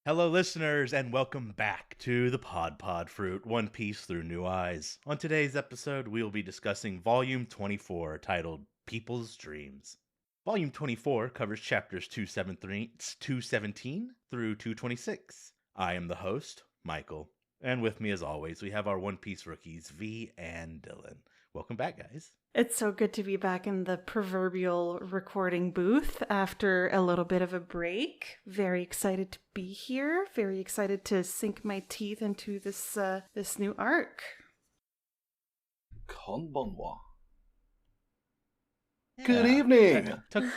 Hello, listeners, and welcome back to the Pod Fruit, One Piece Through New Eyes. On today's episode, we will be discussing Volume 24, titled People's Dreams. Volume 24 covers chapters 217 through 226. I am the host, Michael, and with me, as always, we have our One Piece rookies, V and Dylan. Welcome back, guys. It's so good to be back in the proverbial recording booth after a little bit of a break. Very excited to be here. Very excited to sink my teeth into this new arc. Konbanwa. Yeah. Good evening. I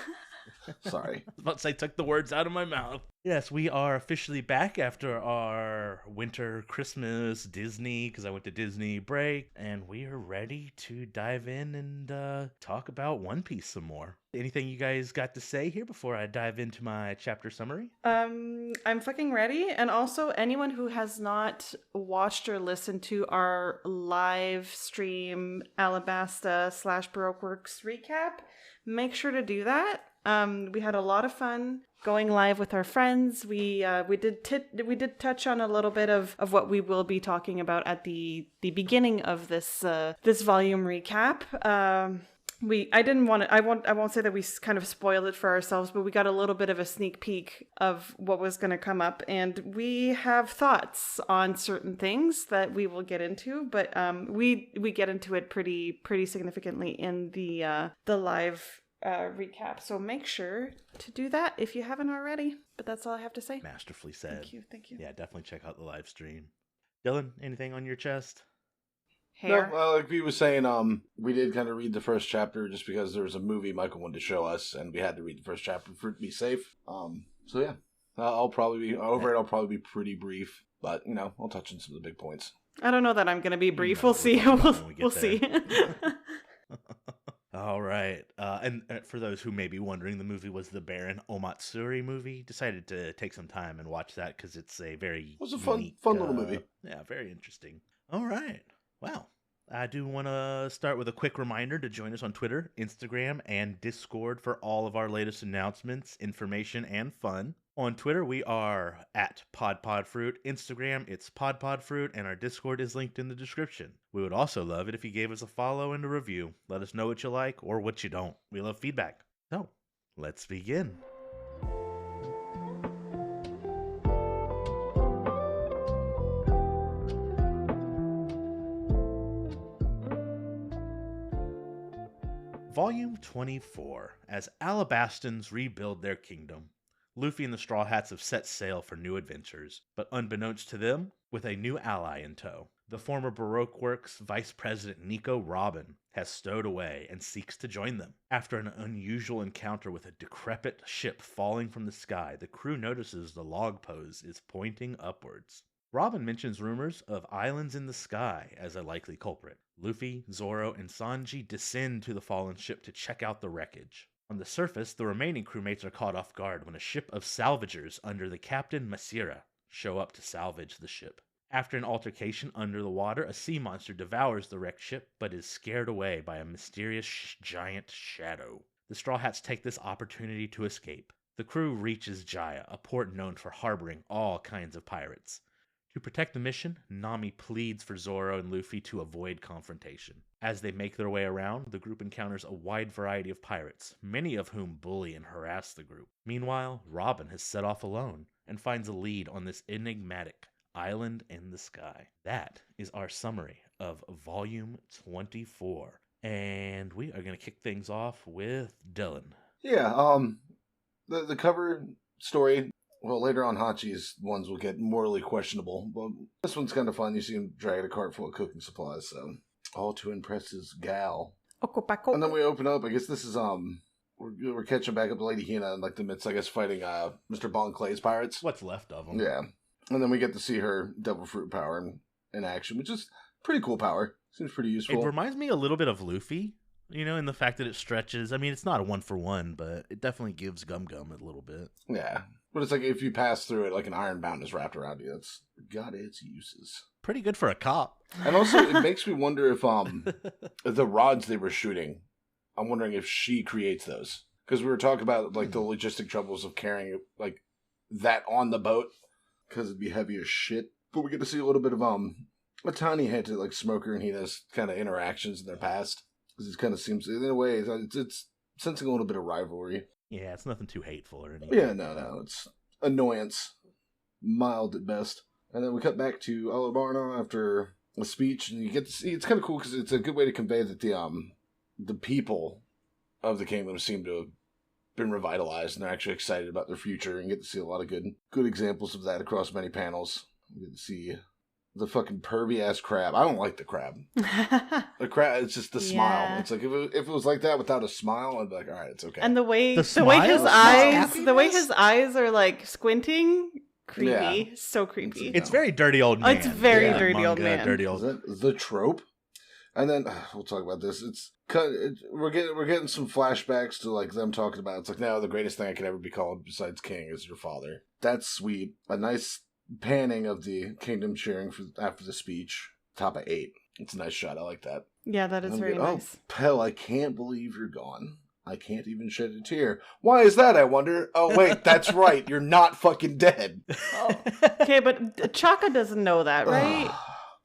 Sorry. was about to say, took the words out of my mouth. Yes, we are officially back after our winter Christmas Disney, because I went to Disney break, and we are ready to dive in and talk about One Piece some more. Anything you guys got to say here before I dive into my chapter summary? I'm fucking ready. And also, anyone who has not watched or listened to our live stream Alabasta/Baroque Works recap, make sure to do that. We had a lot of fun going live with our friends. We did touch on a little bit of what we will be talking about at the beginning of this volume recap. I won't say that we kind of spoiled it for ourselves, but we got a little bit of a sneak peek of what was going to come up, and we have thoughts on certain things that we will get into, but we get into it pretty significantly in the live recap. So make sure to do that if you haven't already. But that's all I have to say. Masterfully said. Thank you. Yeah, definitely check out the live stream. Dylan, anything on your chest? Hair. No, like we was saying, we did kind of read the first chapter just because there was a movie Michael wanted to show us, and we had to read the first chapter for it to be safe. So yeah, I'll probably be pretty brief, but I'll touch on some of the big points. I don't know that I'm going to be brief. We'll see. We'll see. All right. And for those who may be wondering, the movie was the Baron Omatsuri movie. Decided to take some time and watch that because it's a very fun little movie. Yeah, very interesting. All right. Wow. I do want to start with a quick reminder to join us on Twitter, Instagram, and Discord for all of our latest announcements, information, and fun. On Twitter, we are at PodFruit. Instagram, it's PodFruit, and our Discord is linked in the description. We would also love it if you gave us a follow and a review. Let us know what you like or what you don't. We love feedback. So, let's begin. Volume 24, as Alabastans rebuild their kingdom. Luffy and the Straw Hats have set sail for new adventures, but unbeknownst to them, with a new ally in tow. The former Baroque Works Vice President Nico Robin has stowed away and seeks to join them. After an unusual encounter with a decrepit ship falling from the sky, the crew notices the log pose is pointing upwards. Robin mentions rumors of islands in the sky as a likely culprit. Luffy, Zoro, and Sanji descend to the fallen ship to check out the wreckage. On the surface, the remaining crewmates are caught off guard when a ship of salvagers under the captain Masira show up to salvage the ship. After an altercation under the water, a sea monster devours the wrecked ship but is scared away by a mysterious giant shadow. The Straw Hats take this opportunity to escape. The crew reaches Jaya, a port known for harboring all kinds of pirates. To protect the mission, Nami pleads for Zoro and Luffy to avoid confrontation. As they make their way around, the group encounters a wide variety of pirates, many of whom bully and harass the group. Meanwhile, Robin has set off alone and finds a lead on this enigmatic island in the sky. That is our summary of Volume 24. And we are going to kick things off with Dylan. Yeah, the cover story. Well, later on, Hachi's ones will get morally questionable, but this one's kind of fun. You see him drag a cart full of cooking supplies, so all to impress his gal. Okopako. And then we open up. I guess this is we're catching back up to Lady Hina in like the midst, I guess, fighting Mr. Bon Clay's pirates. What's left of them? Yeah, and then we get to see her devil fruit power in action, which is pretty cool power. Seems pretty useful. It reminds me a little bit of Luffy. In the fact that it stretches. I mean, it's not a 1-for-1, but it definitely gives Gum a little bit. Yeah. But it's like if you pass through it, like an iron bound is wrapped around you. That's got its uses. Pretty good for a cop. And also, it makes me wonder if the rods they were shooting, I'm wondering if she creates those. Because we were talking about like the logistic troubles of carrying like that on the boat. because it'd be heavy as shit. But we get to see a little bit of a tiny hint at like Smoker and Hina's kind of interactions in their past, because it kind of seems in a way it's sensing a little bit of rivalry. Yeah, it's nothing too hateful or anything. Yeah, no, it's annoyance, mild at best. And then we cut back to Alabarna after a speech, and you get to see it's kind of cool because it's a good way to convey that the people of the kingdom seem to have been revitalized and they're actually excited about their future, and get to see a lot of good examples of that across many panels. You get to see the fucking pervy ass crab. I don't like the crab. The crab, it's just the smile. It's like if it was like that without a smile, I'd be like, all right, it's okay. And the way his Happiness? the way his eyes are like squinting, creepy, Yeah. So creepy. It's very dirty old man. It's very Yeah. dirty old man. Dirty old. Is that the trope? And then we'll talk about this. We're getting some flashbacks to like them talking about. It's like, no, the greatest thing I could ever be called besides king is your father. That's sweet. A nice panning of the kingdom cheering after the speech. Top of 8. It's a nice shot. I like that. Yeah, that is very nice. Oh, Pell, I can't believe you're gone. I can't even shed a tear. Why is that, I wonder? Oh, wait, that's right. You're not fucking dead. Oh. Okay, but Chaka doesn't know that, right?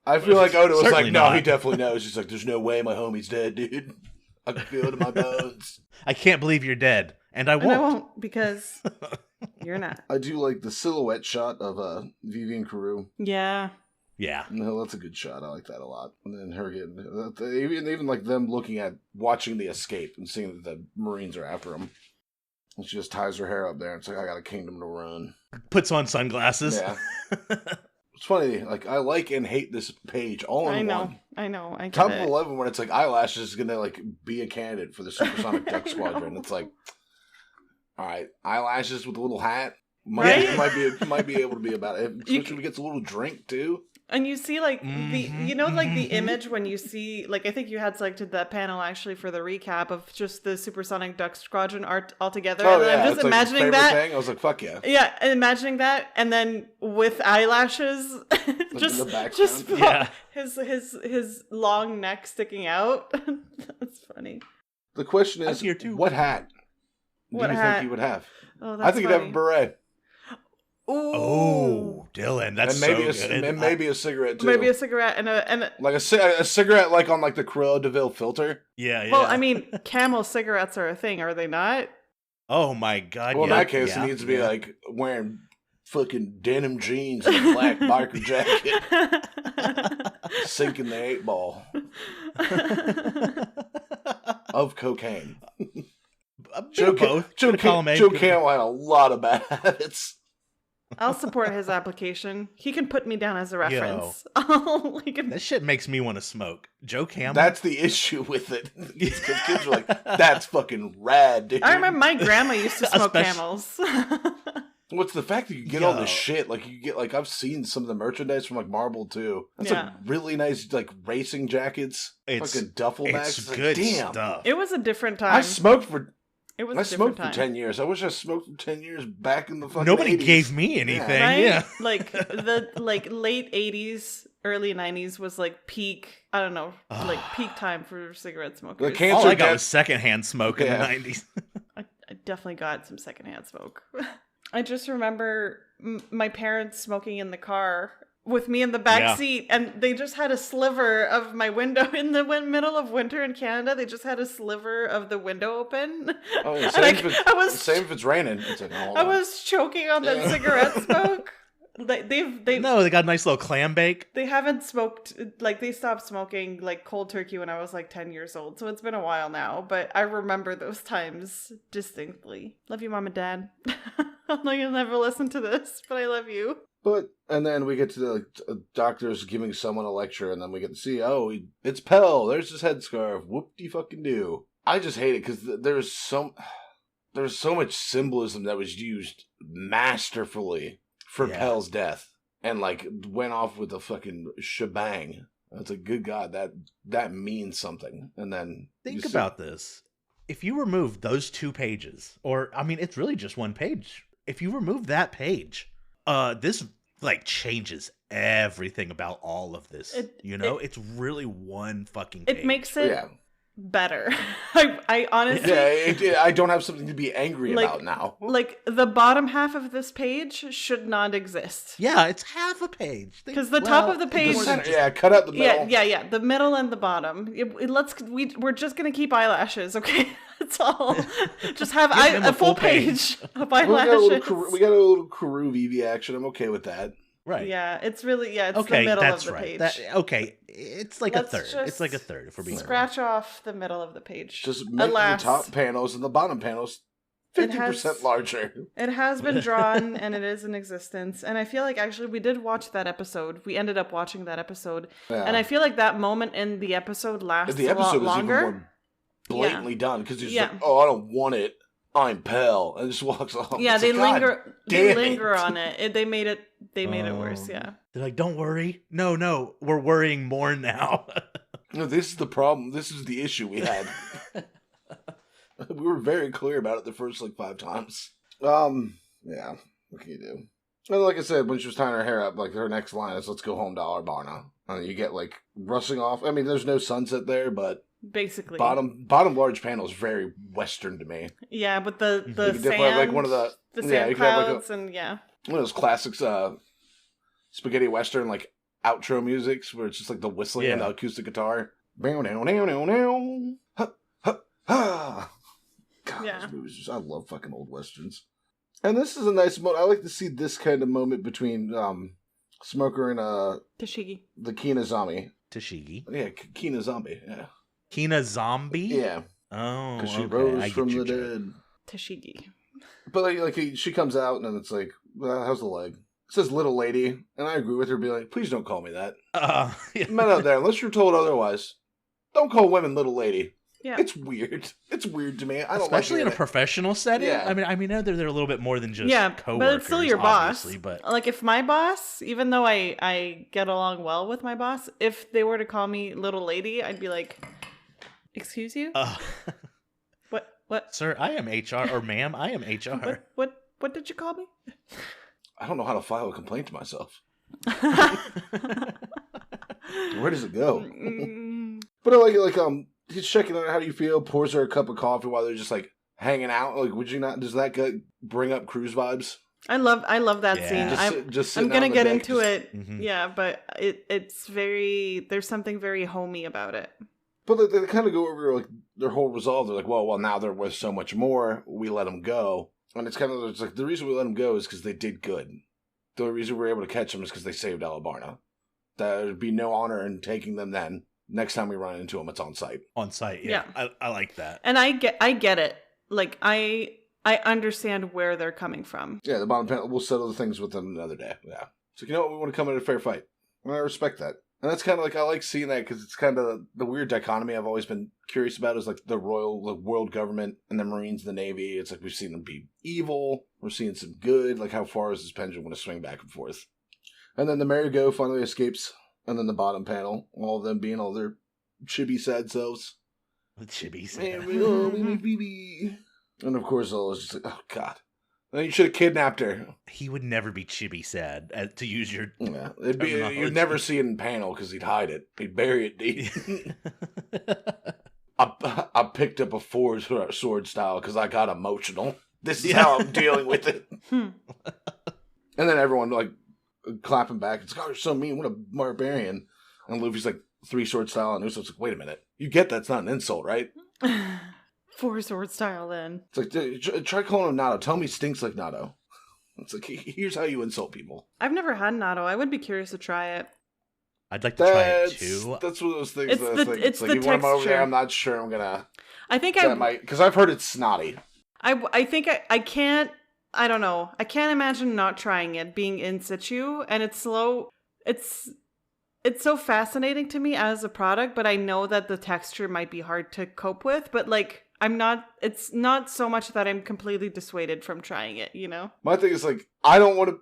I feel like Oda was Certainly like, no, not. he definitely knows. He's like, there's no way my homie's dead, dude. I can feel it in my bones. I can't believe you're dead, and I won't. And I won't, because you're not. I do like the silhouette shot of Vivi and Karoo. Yeah. Yeah. No, that's a good shot. I like that a lot. And then her getting even like them watching the escape and seeing that the Marines are after them. And she just ties her hair up there and it's like, I got a kingdom to run. Puts on sunglasses. Yeah. It's funny, like I like and hate this page all in one. I know. I get Top it. of 11 when it's like Eyelashes is gonna like be a candidate for the Supersonic Duck Squadron. It's like, all right, Eyelashes with a little hat might be able to be about it. Especially if he gets a little drink too. And you see like the image when you see like I think you had selected that panel actually for the recap of just the Supersonic Duck Squadron art altogether. Oh, and yeah, I'm just it's like imagining that. thing. I was like, fuck yeah. Yeah, and imagining that, and then with eyelashes, just Yeah. his long neck sticking out. That's funny. The question is, here too. what hat What do you hat? think he would have? Oh, I think he'd have a beret. Ooh. Oh, Dylan, that's And maybe so good. and maybe a cigarette too. Maybe a cigarette and a like a cigarette like on like the Cruella de Vil filter. Yeah. well, I mean, Camel cigarettes are a thing, are they not? Oh my God. Well, in yeah, that case, yeah, it needs to be yeah. like wearing fucking denim jeans and a black biker jacket, sinking the 8-ball of cocaine. Joe Camel had a lot of bad habits. I'll support his application. He can put me down as a reference. That shit makes me want to smoke. Joe Camel. That's the issue with it. Because kids are like, that's fucking rad, dude. I remember my grandma used to smoke Especially- Camels. What's the fact that you get all this shit? Like you get like I've seen some of the merchandise from like Marble too. That's like really nice like racing jackets, fucking duffel bags. It's like, good damn. stuff. It was a different time. I smoked for It was I a different smoked for time. 10 years. I wish I smoked for 10 years back in the fucking Nobody 80s. gave me anything. Right? Yeah. Like the late 80s, early 90s was like peak, I don't know, like peak time for cigarette smokers. The cancer All I got death- was secondhand smoke in the 90s. I definitely got some secondhand smoke. I just remember my parents smoking in the car with me in the back seat, and they just had a sliver of my window in the middle of winter in Canada. They just had a sliver of the window open. Oh, And same I if it's raining. It's like, hold I on. was choking on that cigarette smoke. No, they got a nice little clam bake. They haven't smoked, like, they stopped smoking, like, cold turkey when I was, like, 10 years old. So it's been a while now, but I remember those times distinctly. Love you, Mom and Dad. I know you'll never listen to this, but I love you. And then we get to the doctors giving someone a lecture, and then we get to see, it's Pell. There's his headscarf. Whoop-de-fucking-do. I just hate it, because there's so much symbolism that was used masterfully for Pell's death, and like went off with a fucking shebang. That's a good God, that means something. And then Think about this. If you remove those 2 pages, or I mean, it's really just 1 page. If you remove that page, this like changes everything about all of this. It's really 1 fucking page. It makes it. Yeah. better. I honestly... I don't have something to be angry about now. Like, the bottom half of this page should not exist. Yeah, it's half a page. Because the top of the page... cut out the middle. Yeah. The middle and the bottom. We're just going to keep eyelashes, okay? That's all. Just have a full page of eyelashes. We got a little Karu Vivi action. I'm okay with that. Right. Yeah, it's really, it's the middle of the page. It's like a third. It's like a third, if we're being scratch off the middle of the page. Just make the top panels and the bottom panels 50% larger. It has been drawn and it is in existence. And I feel like actually we did watch that episode. We ended up watching that episode. Yeah. And I feel like that moment in the episode lasts a lot longer. Even more blatantly done because he's like, oh, I don't want it. I'm pale, and just walks off. Yeah, they linger. They linger on it. They made it worse. Yeah. They're like, "Don't worry. No, we're worrying more now." No, this is the problem. This is the issue we had. We were very clear about it the first 5 times. Yeah. What can you do? And like I said, when she was tying her hair up, her next line is "Let's go home to Alabama." And you get rushing off. I mean, there's no sunset there, but. Basically, bottom large panel is very Western to me. Yeah, but the sand, one of the sand clouds, and one of those classics, spaghetti Western outro musics where it's just the whistling and the acoustic guitar. God, these movies I love fucking old Westerns. And this is a nice moment. I like to see this kind of moment between Smoker and Tashigi, the Kina Zombie. Tashigi, yeah, Kina Zombie, yeah. Kina Zombie? Yeah. Oh, because she rose from the dead. Tashigi. But she comes out and it's well, how's the leg? It says little lady, and I agree with her being please don't call me that. Yeah. Men out there, unless you're told otherwise, don't call women little lady. Yeah. It's weird. It's weird to me. I don't especially in a professional setting. Yeah. I mean, they're a little bit more than just coworkers. But it's still your boss. But if my boss, even though I get along well with my boss, if they were to call me little lady, I'd be like, excuse you? What? Sir, I am HR, or ma'am, I am HR. What did you call me? I don't know how to file a complaint to myself. Where does it go? But he's checking on her, how do you feel? Pours her a cup of coffee while they're just hanging out. Would you not? Does that bring up cruise vibes? I love that scene. I'm gonna get into it. Mm-hmm. Yeah, but it's very. There's something very homey about it. But they kind of go over their whole resolve. They're well, now they're worth so much more. We let them go, and it's kind of the reason we let them go is because they did good. The only reason we were able to catch them is because they saved Alabama. There would be no honor in taking them then. Next time we run into them, it's on site. On site, yeah. I like that. And I get it. I understand where they're coming from. Yeah, the bottom panel, we'll settle the things with them another day. Yeah. So you know what? We want to come in a fair fight. And I respect that. And that's kind of I like seeing that because it's kind of the weird dichotomy I've always been curious about is the world government and the Marines, the Navy. It's we've seen them be evil. We're seeing some good. How far is this pendulum going to swing back and forth? And then the merry-go finally escapes. And then the bottom panel, all of them being all their chibi sad selves. The chibi sad. And of course, I was just oh God. Then you should have kidnapped her. He would never be chibi sad, to use your... Yeah, you'd never see it in panel because he'd hide it. He'd bury it deep. I picked up a 4-sword style because I got emotional. This is how I'm dealing with it. And then everyone, clapping back. It's you're so mean. What a barbarian. And Luffy's 3-sword style. And Usopp's he's wait a minute. You get that's not an insult, right? 4-sword style, then. It's try calling him Nato. Tell me he stinks like Nato. It's here's how you insult people. I've never had Nato. I would be curious to try it. I'd like to try it too. That's one of those things. It's the you want him over there, texture. I'm not sure I'm gonna. I think because I've heard it's snotty. I think I can't. I don't know. I can't imagine not trying it, being in situ, and it's slow. It's so fascinating to me as a product, but I know that the texture might be hard to cope with. But I'm not. It's not so much that I'm completely dissuaded from trying it. My thing is I don't want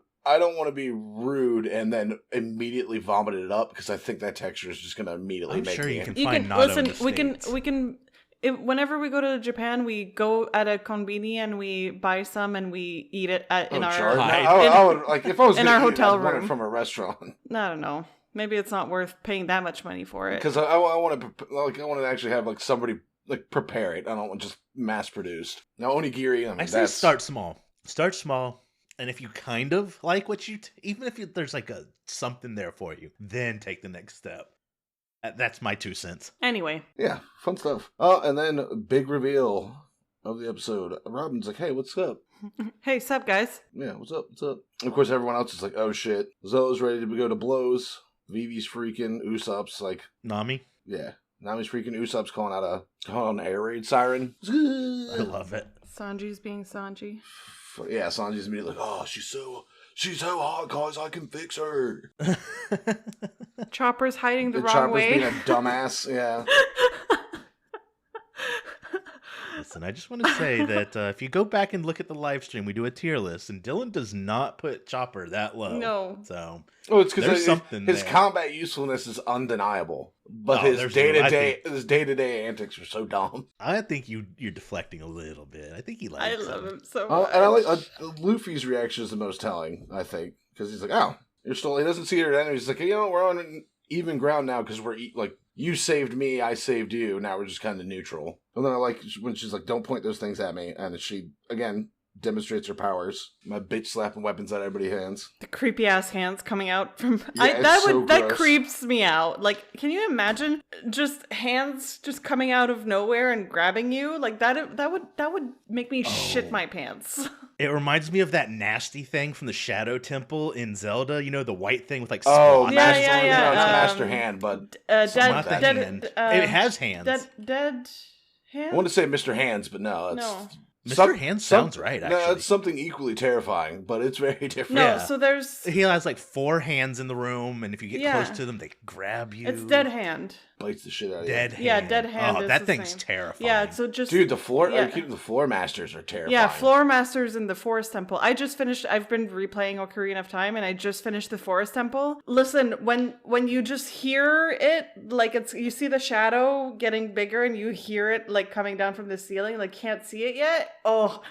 to be rude and then immediately vomit it up because I think that texture is just going to immediately make me. You can find Nato in the States. We can. Whenever we go to Japan, we go at a konbini and we buy some and we eat it in our I would, if I was in our hotel room room from a restaurant. I don't know. Maybe it's not worth paying that much money for it. Because I want to actually have like somebody like prepare it. I don't want just mass produced. Now onigiri, I mean, say start small. Start small, and if you kind of like what even if there's like something there for you, then take the next step. That's my 2 cents. Anyway. Yeah, fun stuff. Oh, and then big reveal of the episode. Robin's like, "Hey, what's up?" Hey, sup, guys? Yeah, what's up? What's up? And of course, everyone else is like, "Oh shit!" Zoe's ready to go to blows. Vivi's freaking. Usopp's like, Nami. Yeah, Nami's freaking. Usopp's calling an air raid siren. I love it. Sanji's being Sanji. Yeah, Sanji's immediately like, "Oh, she's so hot, guys. I can fix her." Chopper's hiding the wrong Chopper's way. being a dumbass. Yeah. Listen, I just want to say that if you go back and look at the live stream, we do a tier list, and Dylan does not put Chopper that low. No. Oh, So it's because his combat usefulness is undeniable, but his day-to-day antics are so dumb. I think you're deflecting a little bit. I think he likes him. I love him so much. And I like Luffy's reaction is the most telling, I think, because he's like, "Oh, you're still." He doesn't see her enemies. He's like, we're on even ground now because we're like. You saved me, I saved you, now we're just kind of neutral. And then I like when she's like, "Don't point those things at me," and she, again, demonstrates her powers. My bitch slapping weapons at everybody's hands. The creepy ass hands coming out from Yeah, that creeps me out. Like, can you imagine just hands just coming out of nowhere and grabbing you? Like that would make me shit my pants. It reminds me of that nasty thing from the Shadow Temple in Zelda. You know, the white thing with like splotches. Yeah. No, it's a master hand, but hand. It has hands. Dead hand. I want to say Mr. Hands, but no, it's Mr. Hands sounds right, actually. No, it's something equally terrifying, but it's very different. No, so there's... He has like 4 hands in the room, and if you get close to them, they grab you. It's Dead Hand. Bites the shit out of you. Dead Hand. Yeah, Dead Hand Oh, is that the thing's same. terrifying. Yeah, so just... Dude, the floor masters are terrifying. Yeah, floor masters in the Forest Temple. I've been replaying Ocarina of Time, and I just finished the Forest Temple. Listen, when you just hear it, like you see the shadow getting bigger, and you hear it like coming down from the ceiling, like can't see it yet. Oh,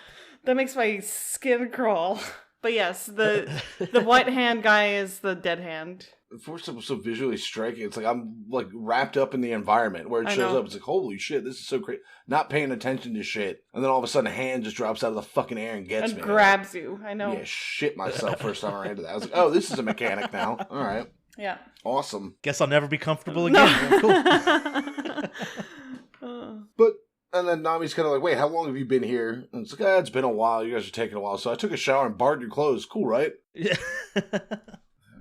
that makes my skin crawl. But yes, the white hand guy is the Dead Hand. The Forest Temple was so visually striking. It's like I'm like wrapped up in the environment where it shows up. It's like, holy shit, this is so great. Not paying attention to shit, and then all of a sudden, a hand just drops out of the fucking air and gets me. Grabs you. I know. Yeah, shit myself first time I ran into that. I was like, oh, this is a mechanic now. All right. Yeah. Awesome. Guess I'll never be comfortable again. No. Cool. But. And then Nami's kind of like, "Wait, how long have you been here?" And it's like, "It's been a while. You guys are taking a while." So I took a shower and borrowed your clothes. Cool, right? Yeah.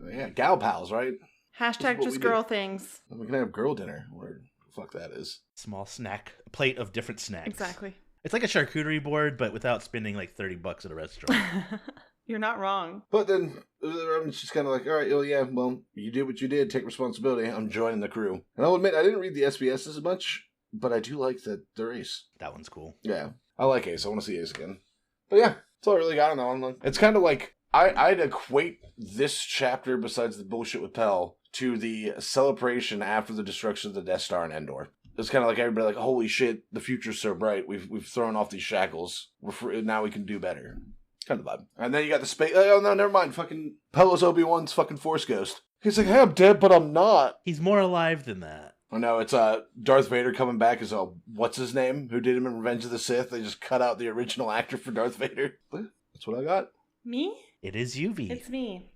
Yeah, gal pals, right? Hashtag just girl things. We can have girl dinner. Where the fuck that is. Small snack. A plate of different snacks. Exactly. It's like a charcuterie board, but without spending like $30 at a restaurant. You're not wrong. But then she's kind of like, "All right, well, you did what you did. Take responsibility. I'm joining the crew." And I'll admit, I didn't read the SBS as much. But I do like the Ace. That one's cool. Yeah. I like Ace. I want to see Ace again. But yeah, that's all I really got on that one. It's kind of like, I'd equate this chapter, besides the bullshit with Pell, to the celebration after the destruction of the Death Star in Endor. It's kind of like everybody like, holy shit, the future's so bright. We've thrown off these shackles. We're free, now we can do better. Kind of vibe. And then you got the space. Oh, no, never mind. Fucking Pello's Obi-Wan's fucking Force Ghost. He's like, "Hey, I'm dead, but I'm not." He's more alive than that. Oh no, it's Darth Vader coming back as what's his name? Who did him in Revenge of the Sith? They just cut out the original actor for Darth Vader. But that's what I got. Me? It is you, V. It's me.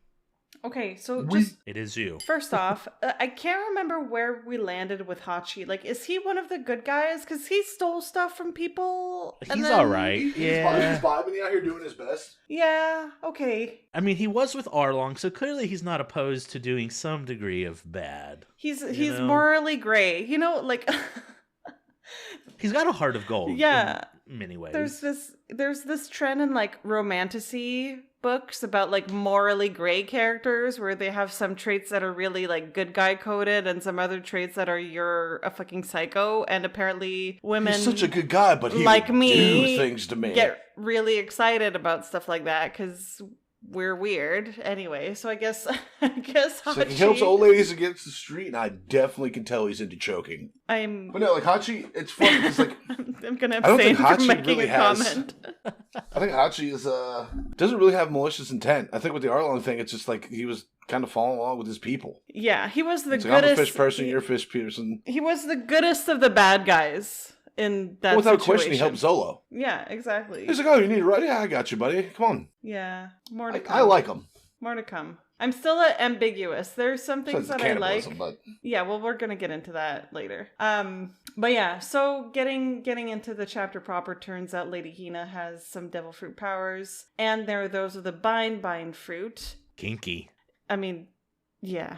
Okay, so It is you. First off, I can't remember where we landed with Hachi. Like, is he one of the good guys? Because he stole stuff from people. He's all right. He's vibing out here doing his best. Yeah, okay. I mean, he was with Arlong, so clearly he's not opposed to doing some degree of bad. He's morally gray. You know, like... He's got a heart of gold. Yeah. In many ways. There's this trend in like romantasy books about like morally gray characters where they have some traits that are really like good guy coded and some other traits that are you're a fucking psycho, and apparently women He's such a good guy, but he like would me do things to me. Get really excited about stuff like that because we're weird anyway. So I guess So he helps old ladies against the street, and I definitely can tell he's into choking. But no, like Hachi, it's funny because like I'm gonna abstain from making a comment. I think Hachi is doesn't really have malicious intent. I think with the Arlong thing, it's just like he was kind of following along with his people. Yeah, he was the it's goodest. Like, I'm a fish person, you're a fish person. He was the goodest of the bad guys in that without situation. question, he helped Zolo. Yeah, exactly. He's like, oh, you need a ride? Yeah, I got you, buddy. Come on. Yeah, more to come. I like him. More to come. I'm still ambiguous. There's some things that I like. But... Yeah, well, we're gonna get into that later. But yeah, so getting into the chapter proper, turns out Lady Hina has some devil fruit powers, and there are those of the bind fruit. Kinky. I mean, yeah.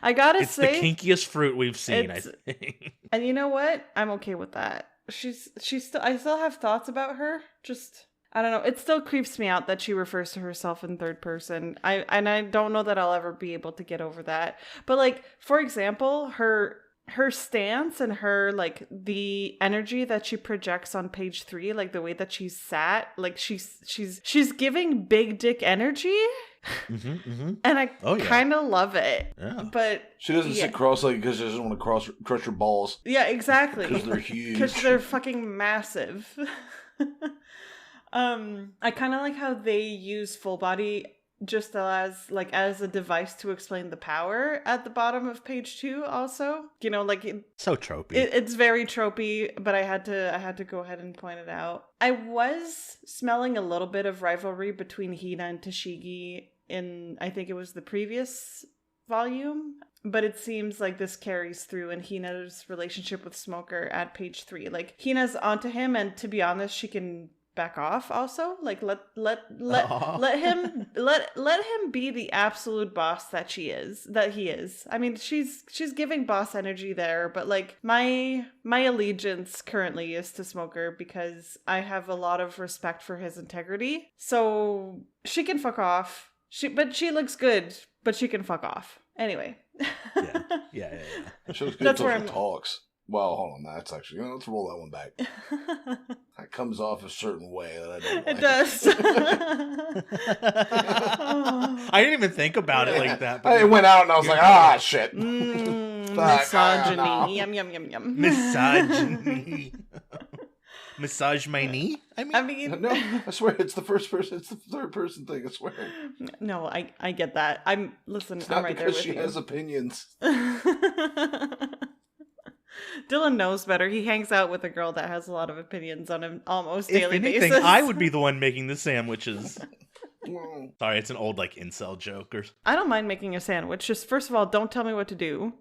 I gotta say, it's the kinkiest fruit we've seen. I think. And you know what? I'm okay with that. She's still. I still have thoughts about her. Just. I don't know. It still creeps me out that she refers to herself in third person. I don't know that I'll ever be able to get over that. But like, for example, her stance and her like the energy that she projects on page 3, like the way that she's sat, like she's giving big dick energy. And I kind of love it. Yeah. But she doesn't sit cross-legged because she doesn't want to crush her balls. Yeah, exactly. Because they're huge. Because they're fucking massive. I kind of like how they use full body just as a device to explain the power at the bottom of page 2 also. You know, like so tropey. It's very tropey, but I had to go ahead and point it out. I was smelling a little bit of rivalry between Hina and Tashigi in, I think it was the previous volume, but it seems like this carries through in Hina's relationship with Smoker at page 3. Like Hina's onto him, and to be honest, she can back off also. Like let him be the absolute boss that he is. I mean, she's giving boss energy there, but like my allegiance currently is to Smoker because I have a lot of respect for his integrity. So she can fuck off. But she looks good, but she can fuck off. Anyway. Yeah. She looks good until she talks. Well, hold on. That's actually... let's roll that one back. That comes off a certain way that I don't like. It does. I didn't even think about it like that. But it went out and I was like, shit. Misogyny. Yum, yum, yum, yum. Misogyny. Massage my knee? I mean... No, I swear, it's the first person. It's the third person thing, I swear. No, I get that. I'm right there with you. It's not because she has opinions. Dylan knows better. He hangs out with a girl that has a lot of opinions on him almost daily basis. If anything, I would be the one making the sandwiches. Sorry, it's an old incel joke. I don't mind making a sandwich. Just first of all, don't tell me what to do.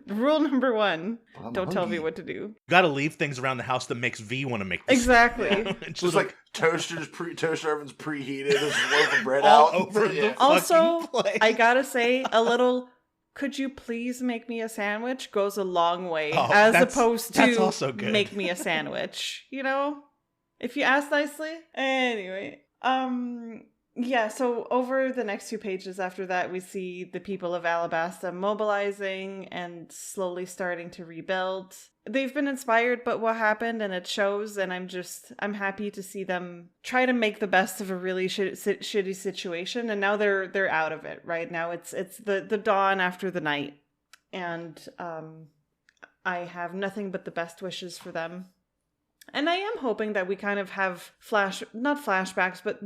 Rule number 1: don't tell me what to do. You gotta leave things around the house that makes V want to make this. Exactly. Just like toaster oven's preheated. There's a loaf of bread all over the Also, place. I gotta say, a little... Could you please make me a sandwich goes a long way, as opposed to also good. Make me a sandwich, you know? If you ask nicely. Anyway, yeah, so over the next few pages after that, we see the people of Alabasta mobilizing and slowly starting to rebuild. They've been inspired by what happened, and it shows, and I'm happy to see them try to make the best of a really shitty situation, and now they're out of it, right? Now it's the dawn after the night, and I have nothing but the best wishes for them. And I am hoping that we kind of have not flashbacks, but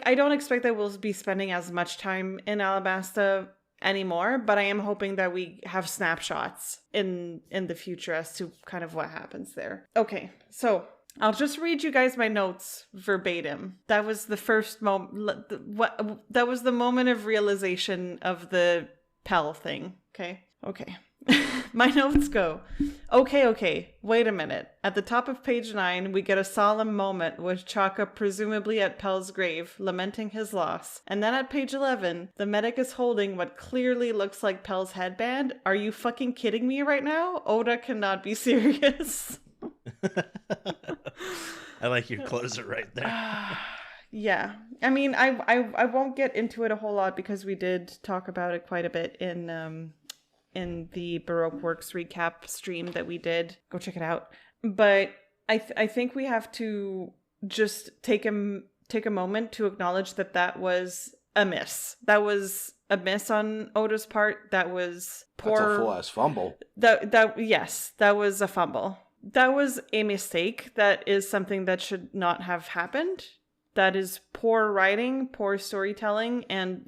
I don't expect that we'll be spending as much time in Alabasta anymore, but I am hoping that we have snapshots in the future as to kind of what happens there. Okay, so I'll just read you guys my notes verbatim. That was the first moment, that was the moment of realization of the Pell thing, okay? My notes go, okay, wait a minute. At the top of page 9, we get a solemn moment with Chaka presumably at Pell's grave, lamenting his loss. And then at page 11, the medic is holding what clearly looks like Pell's headband. Are you fucking kidding me right now? Oda cannot be serious. I like your closer right there. Yeah. I mean, I won't get into it a whole lot because we did talk about it quite a bit in the Baroque Works recap stream that we did. Go check it out. But I think we have to just take a take a moment to acknowledge that that was a miss. That was a miss on Oda's part. That was poor. That's a full ass fumble. Yes, that was a fumble. That was a mistake. That is something that should not have happened. That is poor writing, poor storytelling, and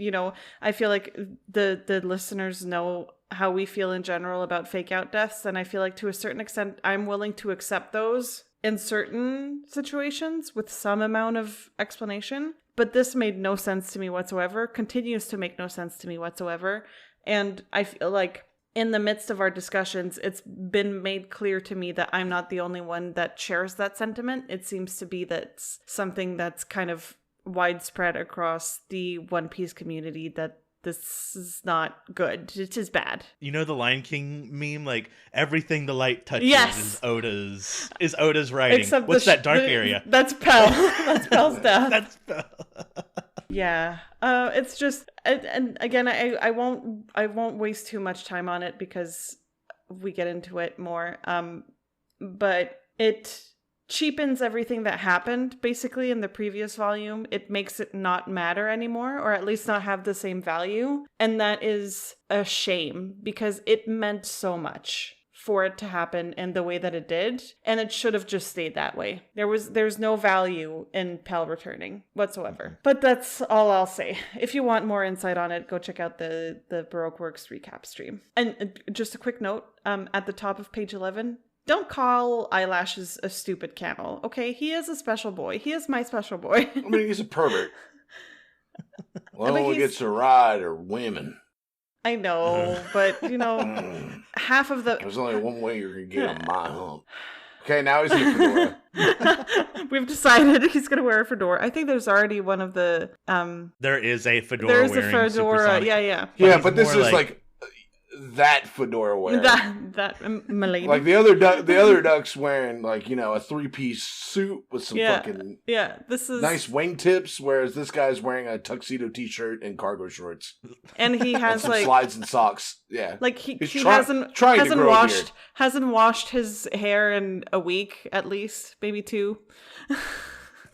I feel like the listeners know how we feel in general about fake out deaths, and I feel like to a certain extent I'm willing to accept those in certain situations with some amount of explanation. But this made no sense to me whatsoever, continues to make no sense to me whatsoever. And I feel like in the midst of our discussions, it's been made clear to me that I'm not the only one that shares that sentiment. It seems to be that's something that's kind of widespread across the One Piece community, that this is not good. It is bad. You know the Lion King meme? Like, everything the light touches Yes. is Oda's writing. Except What's that dark area? That's Pell. That's Pell's death. That's Pell. Yeah. It's just, and again, I won't waste too much time on it because we get into it more. But it cheapens everything that happened basically in the previous volume. It makes it not matter anymore, or at least not have the same value. And that is a shame because it meant so much for it to happen in the way that it did, and it should have just stayed that way. There's no value in Pell returning whatsoever. But that's all I'll say. If you want more insight on it, go check out the Baroque Works recap stream. And just a quick note, at the top of page 11, don't call Eyelashes a stupid camel, okay? He is a special boy. He is my special boy. I mean, he's a pervert. Well, all he gets to ride are women. I know, but, half of the... There's only one way you're going to get on my hump. Okay, now he's in a fedora. We've decided he's going to wear a fedora. I think there's already one of the... There is a fedora There's a wearing fedora, Supersonic. yeah. Yeah, but this is like that fedora wearing. That milady. Like the other duck's wearing like, a 3-piece suit with some fucking this is nice wingtips, whereas this guy's wearing a tuxedo t-shirt and cargo shorts. And he has some like slides and socks. Yeah. Like he hasn't hasn't washed his hair in a week at least, maybe 2.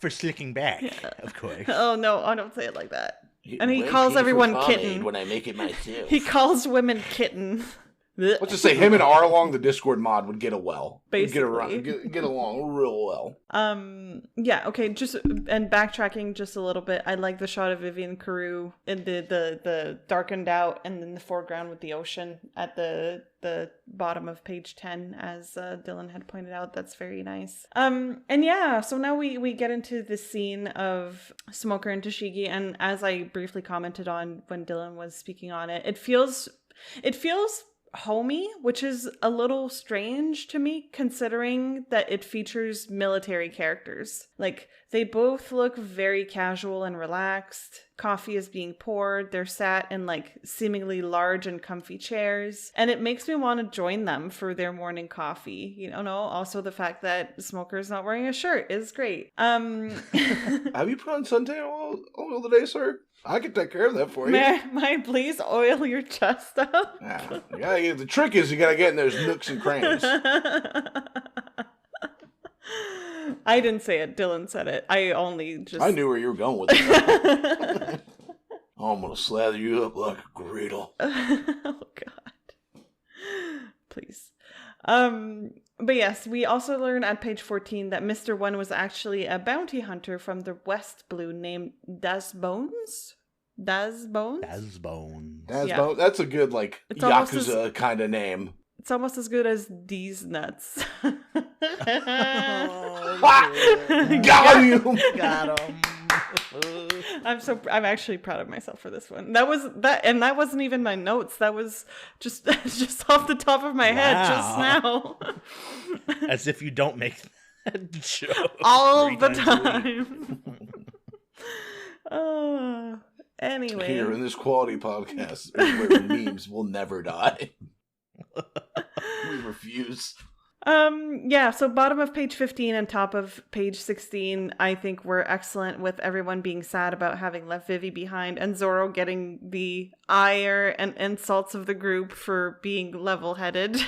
For slicking back, of course. Oh no, I don't say it like that. And he calls everyone kitten. When I make it myself. He calls women kitten. Let's just say him and Arlong, the Discord mod, would get well. Basically. Get along real well. Yeah, okay, and backtracking just a little bit, I like the shot of Vivian Carew in the darkened out and in the foreground with the ocean at the bottom of page 10, as Dylan had pointed out. That's very nice. And yeah, so now we get into the scene of Smoker and Tashigi, and as I briefly commented on when Dylan was speaking on it, it feels homey, which is a little strange to me considering that it features military characters. Like, they both look very casual and relaxed. Coffee is being poured. They're sat in like seemingly large and comfy chairs, and it makes me want to join them for their morning coffee. Also the fact that Smoker's not wearing a shirt is great. Have you put on suntan oil today, sir? I can take care of that for you. May I please oil your chest up? Yeah, the trick is you gotta get in those nooks and crannies. I didn't say it. Dylan said it. I knew where you were going with it. I'm gonna slather you up like a griddle. Oh God. Please. But yes, we also learn at page 14 that Mr. One was actually a bounty hunter from the West Blue named Dazbones? Dazbones? Yeah. That's a good, like, it's Yakuza kind of name. It's almost as good as D's Nuts. Got him! Got him. I'm actually proud of myself for this one. That wasn't even my notes. That was just off the top of my head just now. As if you don't make that joke all the time. Anyway, here in this quality podcast where memes will never die. We refuse. Yeah, so bottom of page 15 and top of page 16, I think were excellent, with everyone being sad about having left Vivi behind and Zoro getting the ire and insults of the group for being level-headed.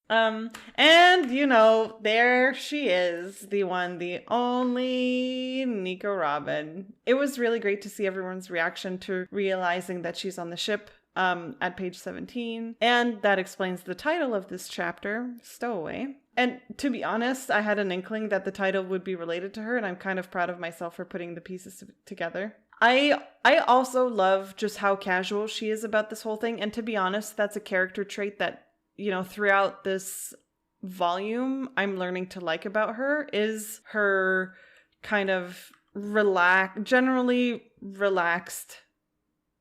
And you know, there she is, the one, the only Nico Robin. It was really great to see everyone's reaction to realizing that she's on the ship at page 17. And that explains the title of this chapter, Stowaway. And to be honest, I had an inkling that the title would be related to her, and I'm kind of proud of myself for putting the pieces together. I also love just how casual she is about this whole thing, and to be honest, that's a character trait that, you know, throughout this volume, I'm learning to like about her, is her kind of generally relaxed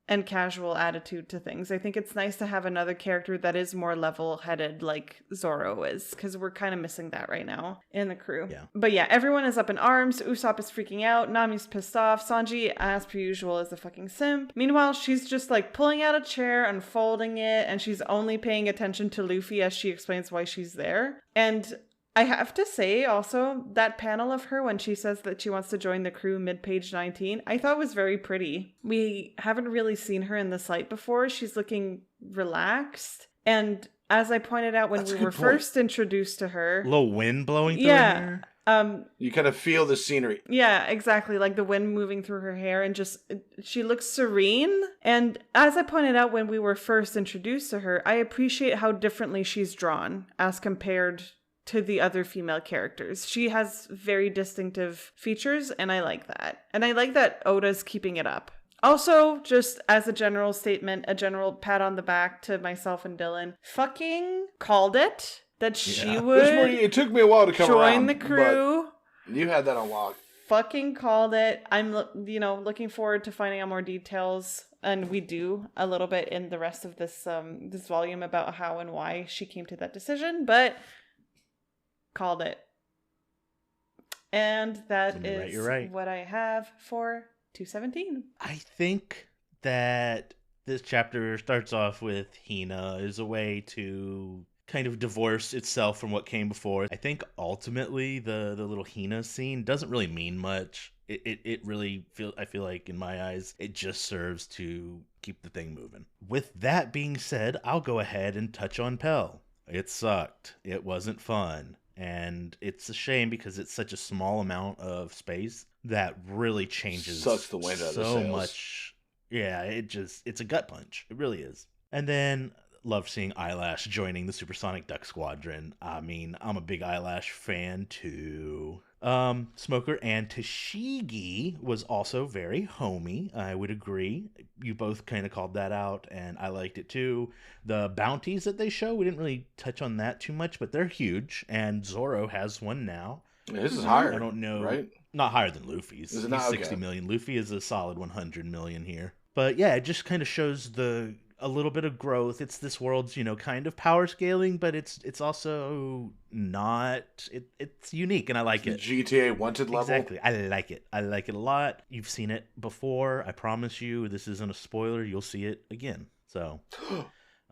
and casual attitude to things. I think it's nice to have another character that is more level-headed like Zoro is, because we're kind of missing that right now in the crew. Yeah. But yeah, everyone is up in arms. Usopp is freaking out. Nami's pissed off. Sanji, as per usual, is a fucking simp. Meanwhile, she's just like pulling out a chair, unfolding it, and she's only paying attention to Luffy as she explains why she's there. And I have to say also, that panel of her when she says that she wants to join the crew mid-page 19, I thought was very pretty. We haven't really seen her in this light before. She's looking relaxed. And as I pointed out when we were first introduced to her... A little wind blowing through her hair. You kind of feel the scenery. Yeah, exactly. Like the wind moving through her hair, and just, she looks serene. And as I pointed out when we were first introduced to her, I appreciate how differently she's drawn as compared to the other female characters. She has very distinctive features, and I like that. And I like that Oda's keeping it up. Also, just as a general statement, a general pat on the back to myself and Dylan, fucking called it that she would it took me a while to come join the crew. You had that on lock. Fucking called it. I'm, looking forward to finding out more details. And we do a little bit in the rest of this this volume about how and why she came to that decision, but called it. And that is what I have for 217. I think that this chapter starts off with Hina as a way to kind of divorce itself from what came before. I think ultimately the little Hina scene doesn't really mean much. It really I feel like in my eyes, it just serves to keep the thing moving. With that being said, I'll go ahead and touch on Pell. It sucked. It wasn't fun. And it's a shame because it's such a small amount of space that really changes sucks the wind out of the sails. Much. Yeah, it's a gut punch. It really is. And then love seeing Eyelash joining the Supersonic Duck Squadron. I mean, I'm a big Eyelash fan too. Smoker and Tashigi was also very homey. I would agree. You both kind of called that out, and I liked it too. The bounties that they show, we didn't really touch on that too much, but they're huge, and Zoro has one now. Yeah, this is higher. I don't know. Right? Not higher than Luffy's. Is it not? He's 60 million. Luffy is a solid 100 million here. But yeah, it just kind of shows a little bit of growth. It's this world's, kind of power scaling, but it's also not. It's unique, and I like it. GTA wanted level. Exactly. I like it. I like it a lot. You've seen it before. I promise you, this isn't a spoiler. You'll see it again. So,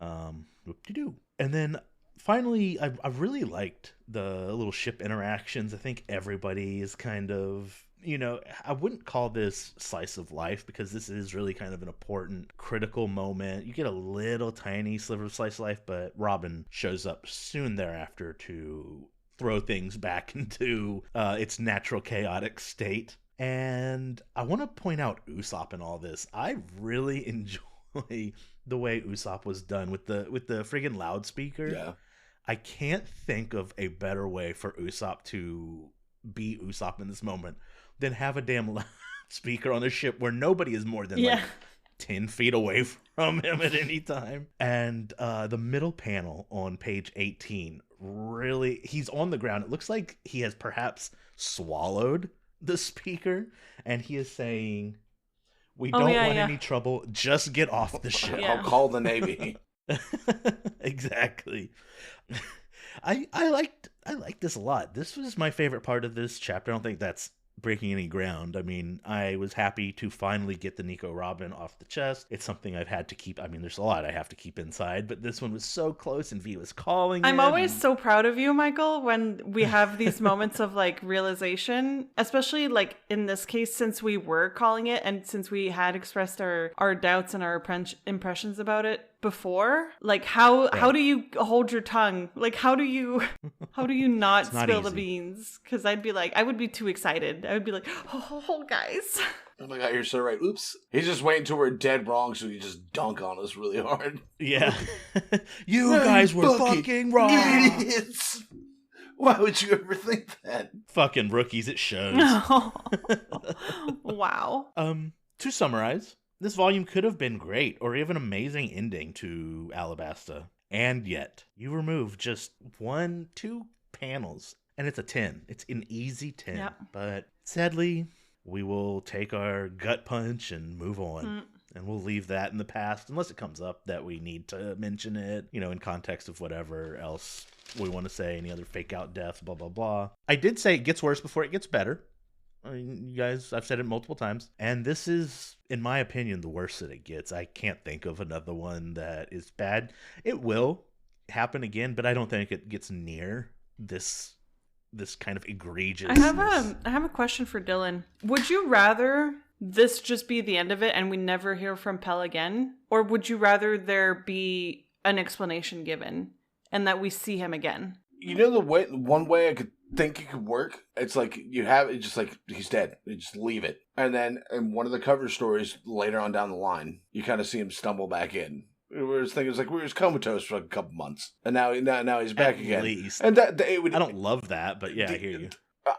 whoop-de-doo. And then finally, I really liked the little ship interactions. I think everybody is kind of, I wouldn't call this slice of life because this is really kind of an important, critical moment. You get a little tiny sliver of slice of life, but Robin shows up soon thereafter to throw things back into its natural chaotic state. And I want to point out Usopp in all this. I really enjoy the way Usopp was done with the friggin' loudspeaker. Yeah. I can't think of a better way for Usopp to be Usopp in this moment than have a damn loudspeaker on a ship where nobody is more than like 10 feet away from him at any time. And the middle panel on page 18, really, he's on the ground. It looks like he has perhaps swallowed the speaker, and he is saying, we don't want any trouble, just get off the ship. I'll call the Navy. Exactly. I liked this a lot. This was my favorite part of this chapter. I don't think that's breaking any ground. I mean, I was happy to finally get the Nico Robin off the chest. It's something I've had to keep. I mean, there's a lot I have to keep inside, but this one was so close and V was calling I'm it, always and- so proud of you, Michael, when we have these moments of like realization, especially like in this case, since we were calling it and since we had expressed our doubts and our impressions about it before. Like how do you hold your tongue? Like how do you not not spill the easy. beans? Because I would be too excited. I would be like, oh guys. Oh my god, you're so right. Oops. He's just waiting till we're dead wrong so he just dunk on us really hard. Yeah. You guys were fucking wrong. Idiots. Why would you ever think that? Fucking rookies, it shows. Wow. To summarize, this volume could have been great or even amazing ending to Alabasta. And yet, you remove just 1-2 panels, and it's a 10. It's an easy 10. Yep. But sadly, we will take our gut punch and move on. And we'll leave that in the past unless it comes up that we need to mention it, in context of whatever else we want to say, any other fake out deaths, blah, blah, blah. I did say it gets worse before it gets better. I mean, you guys, I've said it multiple times. And this is, in my opinion, the worst that it gets. I can't think of another one that is bad. It will happen again, but I don't think it gets near this kind of egregious. I have a question for Dylan. Would you rather this just be the end of it and we never hear from Pell again? Or would you rather there be an explanation given and that we see him again? One way I could think it could work, it's like it's just like he's dead. You just leave it. And then in one of the cover stories later on down the line, you kind of see him stumble back in. We were thinking it's like we were comatose for like a couple months. And now he's back again. At least. And it would, I don't love that, but yeah, I hear you.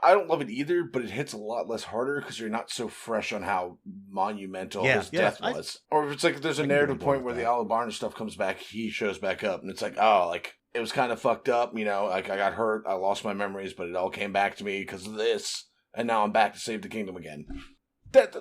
I don't love it either, but it hits a lot less harder because you're not so fresh on how monumental his death was. Or if it's like there's a narrative point where the Alabarna stuff comes back, he shows back up, and it's like, oh, like, it was kind of fucked up, like I got hurt, I lost my memories, but it all came back to me because of this, and now I'm back to save the kingdom again. That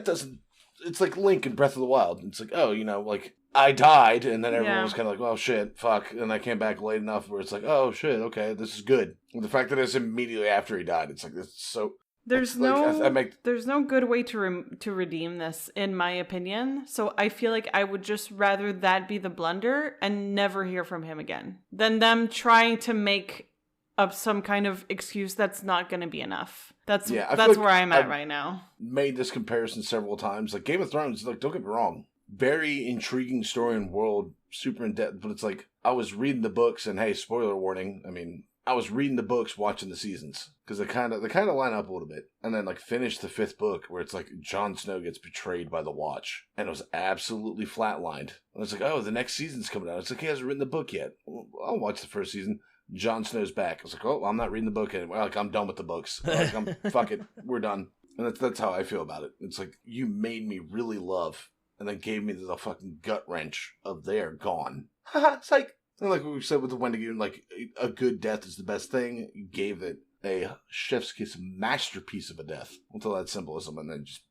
doesn't... It's like Link in Breath of the Wild. It's like, oh, like, I died, and then everyone was kind of like, well, shit, fuck, and I came back late enough where it's like, oh, shit, okay, this is good. And the fact that it's immediately after he died, it's like, this is so... There's no good way to redeem this, in my opinion. So I feel like I would just rather that be the blunder and never hear from him again than them trying to make up some kind of excuse that's not going to be enough. That's where I'm at right now. Made this comparison several times. Like Game of Thrones, like, don't get me wrong, very intriguing story and world, super in depth. But it's like I was reading the books, and hey, spoiler warning. I mean, I was reading the books, watching the seasons, because they kind of line up a little bit, and then like finish the 5th book where it's like Jon Snow gets betrayed by the Watch, and it was absolutely flatlined. And it's like, oh, the next season's coming out. It's like he hasn't written the book yet. Well, I'll watch the first season. Jon Snow's back. I was like, oh, well, I'm not reading the book anymore. Like, I'm done with the books. Like, fuck it, we're done. And that's how I feel about it. It's like you made me really love, and then gave me the fucking gut wrench of they're gone. It's like. And like we said with the Wendigo, like, a good death is the best thing. You gave it a chef's kiss masterpiece of a death. With all that symbolism, and then just...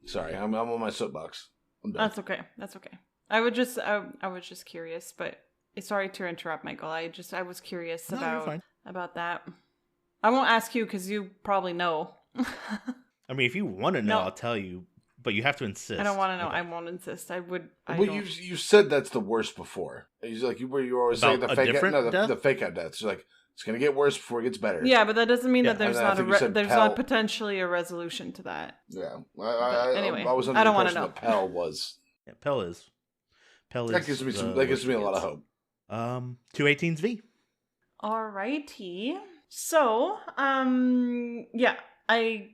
Sorry, I'm on my soapbox. I'm done. That's okay. I was just curious, but sorry to interrupt, Michael. I was curious about that. I won't ask you because you probably know. I mean, if you want to know, I'll tell you. But you have to insist. I don't want to know. Okay. I won't insist. You said that's the worst before. It's like you were always saying the fake out, the fake out deaths. You're like, it's gonna get worse before it gets better. Yeah, but that doesn't mean that there's not potentially a resolution to that. Yeah. Anyway, I was under the impression that Pell was. Yeah, Pell is. That gives me a lot of hope. 218's V. Alrighty. So, yeah, I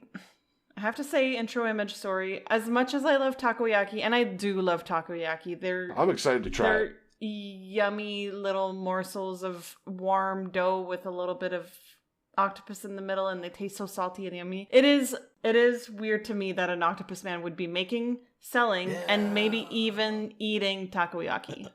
have to say, intro image story, as much as I love takoyaki, and I do love takoyaki, I'm excited to try it. Yummy little morsels of warm dough with a little bit of octopus in the middle, and they taste so salty and yummy. It is weird to me that an octopus man would be selling, and maybe even eating takoyaki.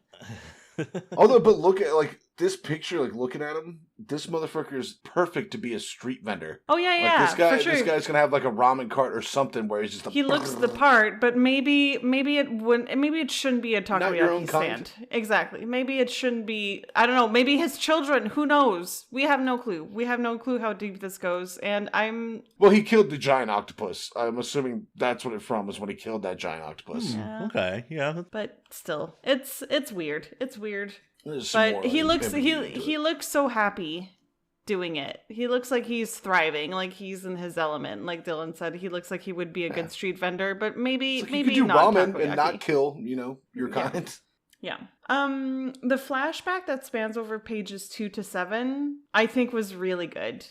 Although, but look at, like, this picture, like looking at him, this motherfucker is perfect to be a street vendor. Oh yeah, Like, yeah, for sure. This guy's gonna have like a ramen cart or something where he's just. He looks the part, but maybe it wouldn't. Maybe it shouldn't be a takoyaki stand. Exactly. Maybe it shouldn't be. I don't know. Maybe his children. Who knows? We have no clue. We have no clue how deep this goes. And I'm. Well, he killed the giant octopus. I'm assuming that's what it from was when he killed that giant octopus. Yeah. Okay. Yeah. But still, it's weird. It's weird. But he looks so happy doing it. He looks like he's thriving, like he's in his element. Like Dylan said, he looks like he would be a good street vendor, but maybe you could do not ramen takoyaki. and not kill, your kind. Yeah. The flashback that spans over pages 2 to 7, I think was really good.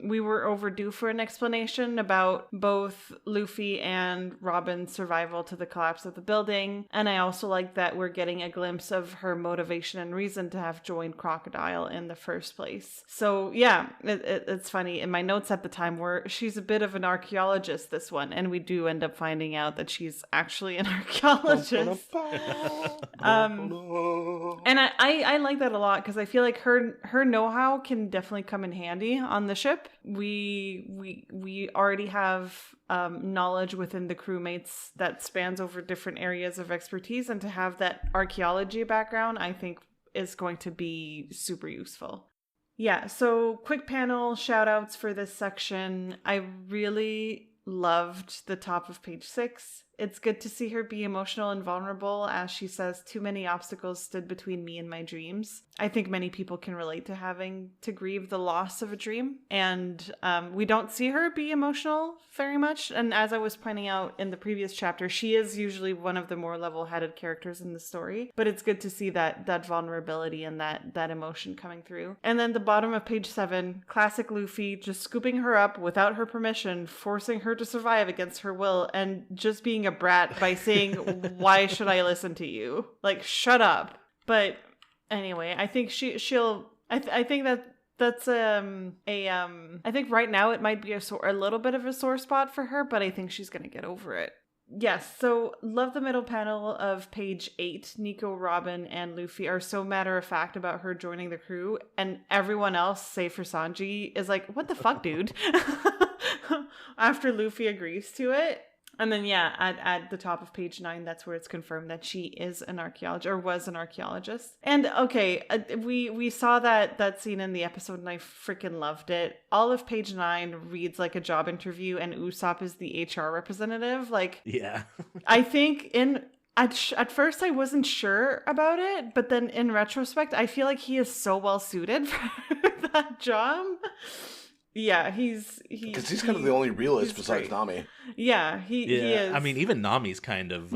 We were overdue for an explanation about both Luffy and Robin's survival to the collapse of the building. And I also like that we're getting a glimpse of her motivation and reason to have joined Crocodile in the first place. So yeah, it's funny. In my notes at the time were she's a bit of an archaeologist, this one. And we do end up finding out that she's actually an archaeologist. And I like that a lot because I feel like her know-how can definitely come in handy on the ship. We already have knowledge within the crewmates that spans over different areas of expertise, and to have that archaeology background, I think, is going to be super useful. Yeah, so quick panel shout outs for this section. I really loved the top of page 6. It's good to see her be emotional and vulnerable, as she says, too many obstacles stood between me and my dreams. I think many people can relate to having to grieve the loss of a dream, and we don't see her be emotional very much. And as I was pointing out in the previous chapter, she is usually one of the more level-headed characters in the story, but it's good to see that vulnerability and that emotion coming through. And then the bottom of page 7, classic Luffy, just scooping her up without her permission, forcing her to survive against her will, and just being a brat by saying, why should I listen to you? Like, shut up. But anyway, I think I think that's I think right now it might be a little bit of a sore spot for her, but I think she's gonna get over it. Yes, so love the middle panel of page 8. Nico, Robin, and Luffy are so matter-of-fact about her joining the crew, and everyone else, save for Sanji, is like, what the fuck, dude? After Luffy agrees to it. And then, yeah, at the top of page 9, that's where it's confirmed that she is an archaeologist, or was an archaeologist. And, okay, we saw that scene in the episode, and I freaking loved it. All of page 9 reads like a job interview, and Usopp is the HR representative. Like, yeah. I think at first I wasn't sure about it, but then in retrospect, I feel like he is so well suited for that job. Yeah, he's kind of the only realist besides great. Nami. Yeah, he is. I mean, even Nami's kind of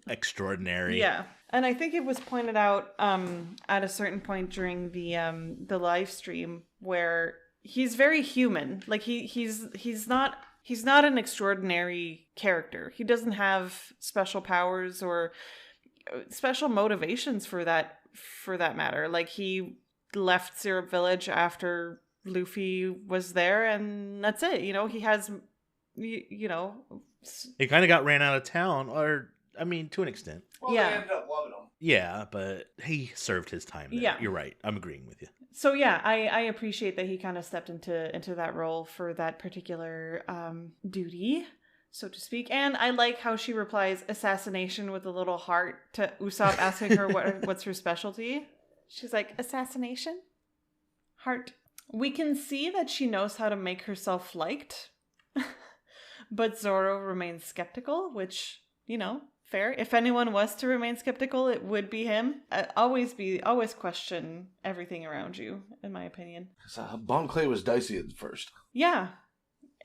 extraordinary. Yeah, and I think it was pointed out at a certain point during the live stream where he's very human. Like he's not an extraordinary character. He doesn't have special powers or special motivations for that matter. Like, he left Syrup Village after Luffy was there, and that's it. He has, he kind of got ran out of town, or I mean, to an extent. Well, yeah. They ended up loving him. Yeah, but he served his time there. Yeah. You're right. I'm agreeing with you. So yeah, I appreciate that he kind of stepped into that role for that particular duty, so to speak. And I like how she replies assassination with a little heart to Usopp asking her what's her specialty. She's like, assassination? Heart. We can see that she knows how to make herself liked, but Zoro remains skeptical, which, fair. If anyone was to remain skeptical, it would be him. Always question everything around you, in my opinion. Bon Clay was dicey at first. Yeah.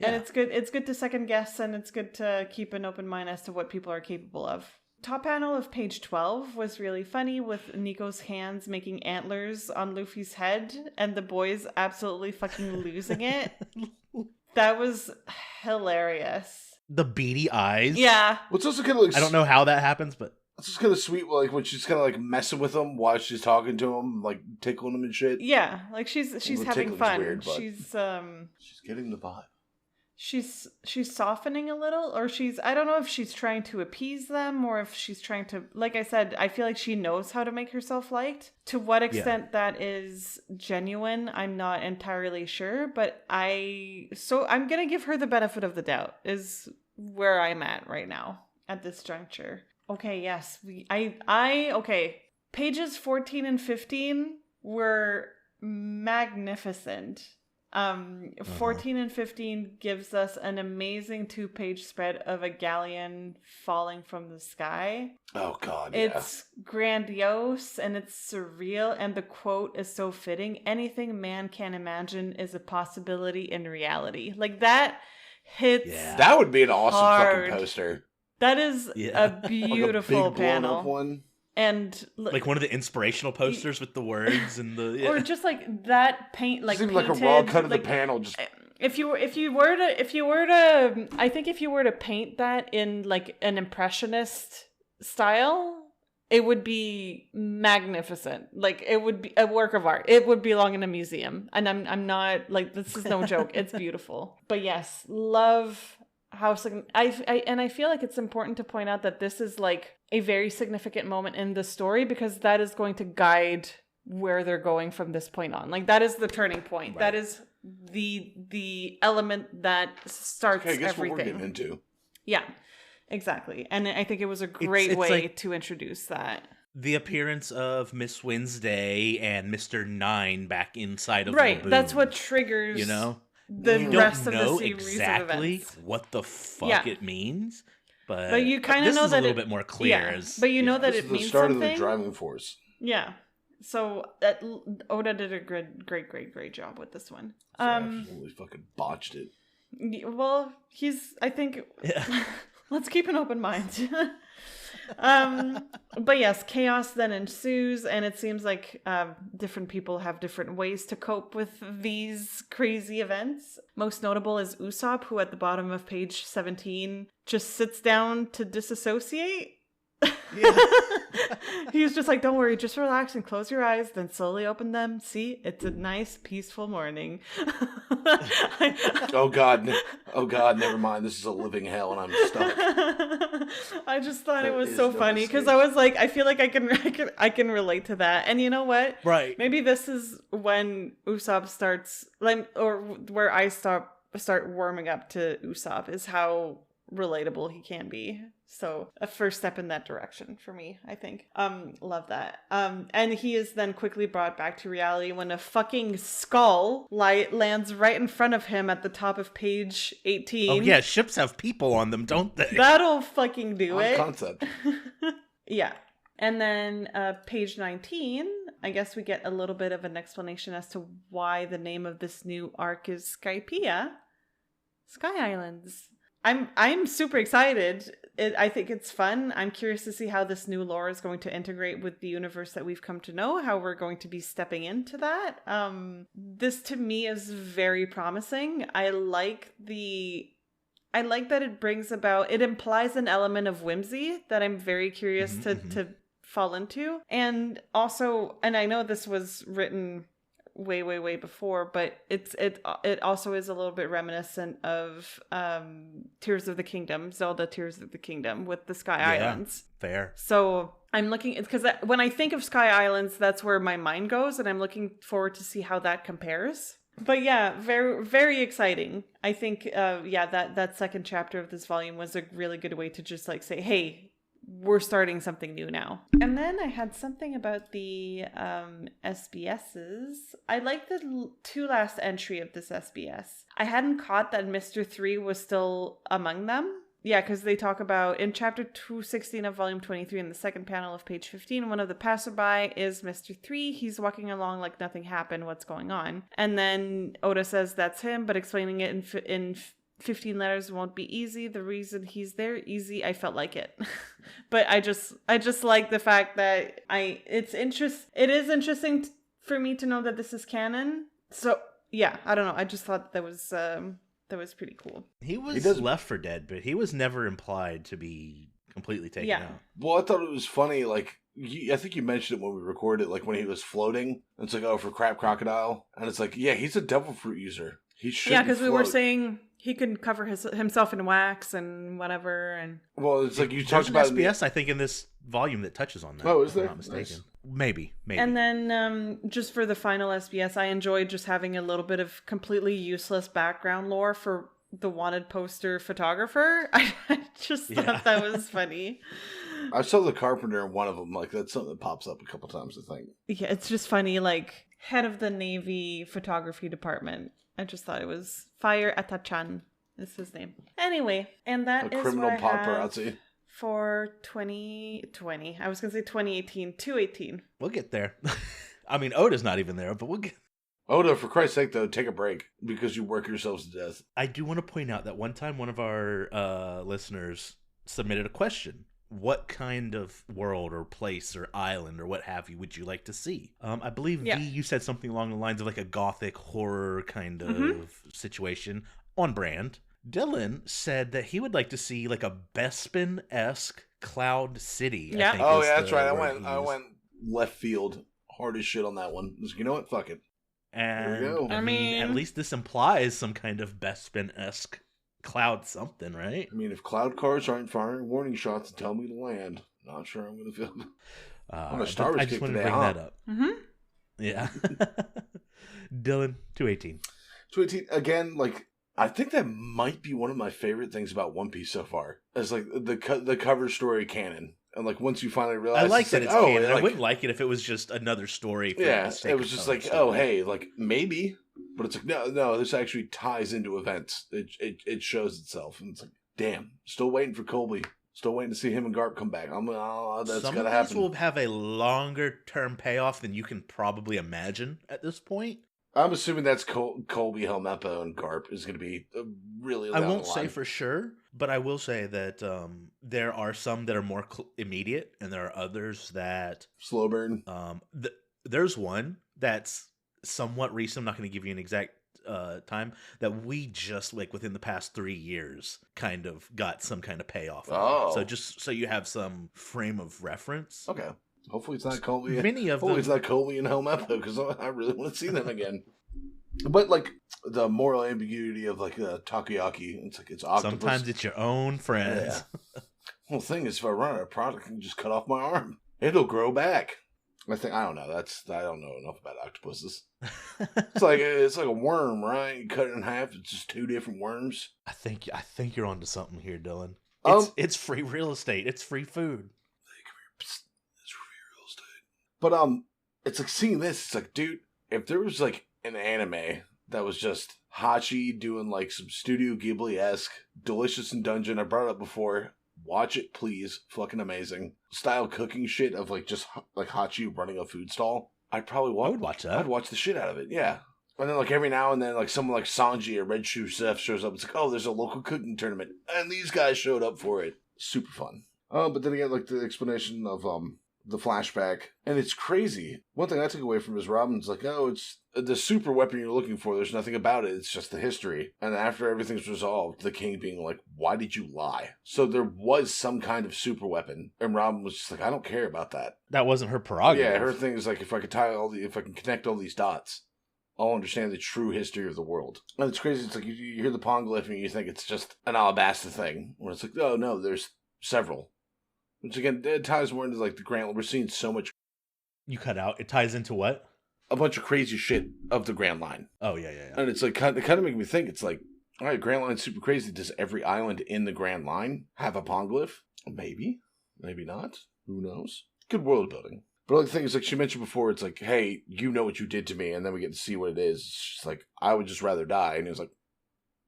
And it's good to second guess, and it's good to keep an open mind as to what people are capable of. Top panel of page 12 was really funny, with Nico's hands making antlers on Luffy's head and the boys absolutely fucking losing it. That was hilarious. The beady eyes. Yeah. What's also kind of like, I don't know how that happens, but it's just kind of sweet, like when she's kind of like messing with him while she's talking to him, like tickling him and shit. Yeah, like she's having fun. Weird, she's getting the vibe. she's softening a little, or I don't know if she's trying to appease them or if she's trying to, like I said, I feel like she knows how to make herself liked. To what extent that is genuine, I'm not entirely sure, but I'm going to give her the benefit of the doubt is where I'm at right now at this juncture. Okay, yes. Okay. Pages 14 and 15 were magnificent. 14 and 15 gives us an amazing 2-page spread of a galleon falling from the sky. Oh God, it's grandiose and it's surreal, and the quote is so fitting. Anything man can imagine is a possibility in reality. Like that hits. Yeah. That would be an awesome hard. fucking poster. That is a beautiful like a big panel. blown up one. And like one of the inspirational posters with the words and the or just like that paint, like seems painted, like a raw cut of the panel. Just if you were to, I think if you were to paint that in like an impressionist style, it would be magnificent. Like it would be a work of art. It would belong in a museum. And I'm not like, this is no joke. It's beautiful. But yes, love how I feel like it's important to point out that this is like a very significant moment in the story, because that is going to guide where they're going from this point on. Like that is the turning point. Right. That is the element that starts everything. I guess what we're getting into. Yeah, exactly. And I think it was a great way like to introduce that. The appearance of Miss Wednesday and Mr. Nine back inside of right. Laboon, that's what triggers, you know, the rest of the series exactly of events. What the fuck it means. But you kind of know that a little bit more clear. But you know that it means something. The start of the driving force. Yeah. So Oda did a great job with this one. Absolutely fucking botched it. Well, I think. Yeah. Let's keep an open mind. But yes, chaos then ensues, and it seems like different people have different ways to cope with these crazy events. Most notable is Usopp, who at the bottom of page 17 just sits down to disassociate. Yeah. He's just like, don't worry, just relax and close your eyes, then slowly open them. See, it's a nice, peaceful morning. Oh God, never mind. This is a living hell and I'm stuck. I just thought it was so funny because I was like, I feel like I can relate to that. And you know what? Right. Maybe this is when Usopp starts, like, or where I start warming up to Usopp, is how relatable he can be. So a first step in that direction for me, I think. Love that. And he is then quickly brought back to reality when a fucking skull lands right in front of him at the top of page 18. Oh yeah, ships have people on them, don't they? That'll fucking do it. Concept. Yeah. And then page 19, I guess we get a little bit of an explanation as to why the name of this new arc is Skypiea. Sky Islands. I'm super excited. I think it's fun. I'm curious to see how this new lore is going to integrate with the universe that we've come to know, how we're going to be stepping into that. This to me is very promising. I like that it implies an element of whimsy that I'm very curious to fall into. And also, and I know this was written way before, but it also is a little bit reminiscent of Tears of the Kingdom, Zelda Tears of the Kingdom, with the Sky Islands. Fair. So I'm looking, because when I think of Sky Islands, that's where my mind goes, and I'm looking forward to see how that compares. But yeah, very, very exciting. I think that second chapter of this volume was a really good way to just like say, hey, we're starting something new now. And then I had something about the SBSs. I like the last entry of this SBS. I hadn't caught that Mr. 3 was still among them. Yeah, because they talk about, in chapter 216 of volume 23, in the second panel of page 15, one of the passerby is Mr. 3. He's walking along like nothing happened. What's going on? And then Oda says that's him, but explaining it in 15 letters won't be easy. The reason he's there, easy. I felt like it. But I just like the fact that it is interesting for me to know that this is canon. So yeah, I don't know. I just thought that was pretty cool. He was left for dead, but he was never implied to be completely taken out. Well, I thought it was funny, like, I think you mentioned it when we recorded, like when he was floating. It's like, oh, for crab crocodile. And it's like, yeah, he's a devil fruit user. He should because we were saying he can cover himself in wax and whatever. And Well, it's like you There's talked an about SBS, I think, in this volume that touches on that. Oh, is if I'm there? not mistaken. Nice. Maybe. And then just for the final SBS, I enjoyed just having a little bit of completely useless background lore for the wanted poster photographer. I just thought that was funny. I saw the carpenter in one of them. Like, that's something that pops up a couple times, I think. Yeah, it's just funny, like, head of the Navy photography department. I just thought it was Fire Atachan is his name. Anyway, and that is criminal what I have paparazzi. for 2020. I was going to say 2018, 218. We'll get there. I mean, Oda's not even there, but we'll get... Oda, for Christ's sake, though, take a break because you work yourselves to death. I do want to point out that one time one of our listeners submitted a question. What kind of world or place or island or what have you would you like to see? I believe, V, you said something along the lines of like a gothic horror kind of situation on brand. Dylan said that he would like to see like a Bespin-esque cloud city. Yeah. I think Oh, is yeah, that's the right. word I went left field. Hard as shit on that one. You know what? Fuck it. And There we go. I mean, at least this implies some kind of Bespin-esque cloud something, right? I mean, if cloud cars aren't firing warning shots and tell me to land, not sure I'm going to feel... I'm a Star Wars I just kick wanted to today, bring huh? that up. Mm-hmm. Yeah. Dylan, 218. 218, again, like, I think that might be one of my favorite things about One Piece so far. Is like the cover story canon. And like once you finally realize, I like that it's like, canon. like, I wouldn't like it if it was just another story. For yeah, the sake it was of just telling like, a story. oh hey, like maybe, but it's like no, this actually ties into events. It shows itself, and it's like, damn, still waiting for Colby. Still waiting to see him and Garp come back. That's Some gotta of these happen. will have a longer term payoff than you can probably imagine at this point. I'm assuming that's Colby, Helmeppo, and Garp is going to be really. I down won't the say line. for sure, but I will say that there are some that are more immediate, and there are others that Slow burn. there's one that's somewhat recent. I'm not going to give you an exact time that we just like within the past 3 years kind of got some kind of payoff. Oh. So just so you have some frame of reference. Okay. Hopefully it's not Colby. Many of Hopefully them. it's not Colby and Helmeppo because I really want to see them again. But like the moral ambiguity of like takoyaki, it's like it's octopus. Sometimes it's your own friends. Yeah. Well, the thing is, if I run out of product, I can just cut off my arm. It'll grow back. I don't know. I don't know enough about octopuses. It's like a worm, right? You cut it in half. It's just two different worms. I think you're onto something here, Dylan. It's free real estate. It's free food. It's free real estate. But it's like seeing this. It's like, dude, if there was like an anime that was just Hachi doing like some Studio Ghibli-esque, Delicious in Dungeon. I brought it up before. Watch it, please. Fucking amazing. Style cooking shit of like just like Hachi running a food stall. I would watch that. I'd watch the shit out of it, yeah. And then like every now and then like someone like Sanji or Red Shoe Chef shows up. It's like, oh, there's a local cooking tournament. And these guys showed up for it. Super fun. But then again, like the explanation of the flashback. And it's crazy. One thing I took away from is Robin's like, oh, it's the super weapon you're looking for. There's nothing about it. It's just the history. And after everything's resolved, the king being like, why did you lie? So there was some kind of super weapon. And Robin was just like, I don't care about that. That wasn't her prerogative. Yeah, her thing is like, if I can connect all these dots, I'll understand the true history of the world. And it's crazy. It's like you hear the Poneglyph and you think it's just an Alabasta thing. When it's like, oh no, there's several. Which again, it ties more into like the Grand. We're seeing so much. You cut out. It ties into what? A bunch of crazy shit of the Grand Line. Oh yeah. And it's like kind of making me think. It's like, all right, Grand Line's super crazy. Does every island in the Grand Line have a Poneglyph? Maybe, maybe not. Who knows? Good world building. But the thing is, like she mentioned before, it's like, hey, you know what you did to me, and then we get to see what it is. It's just like, I would just rather die. And he was like,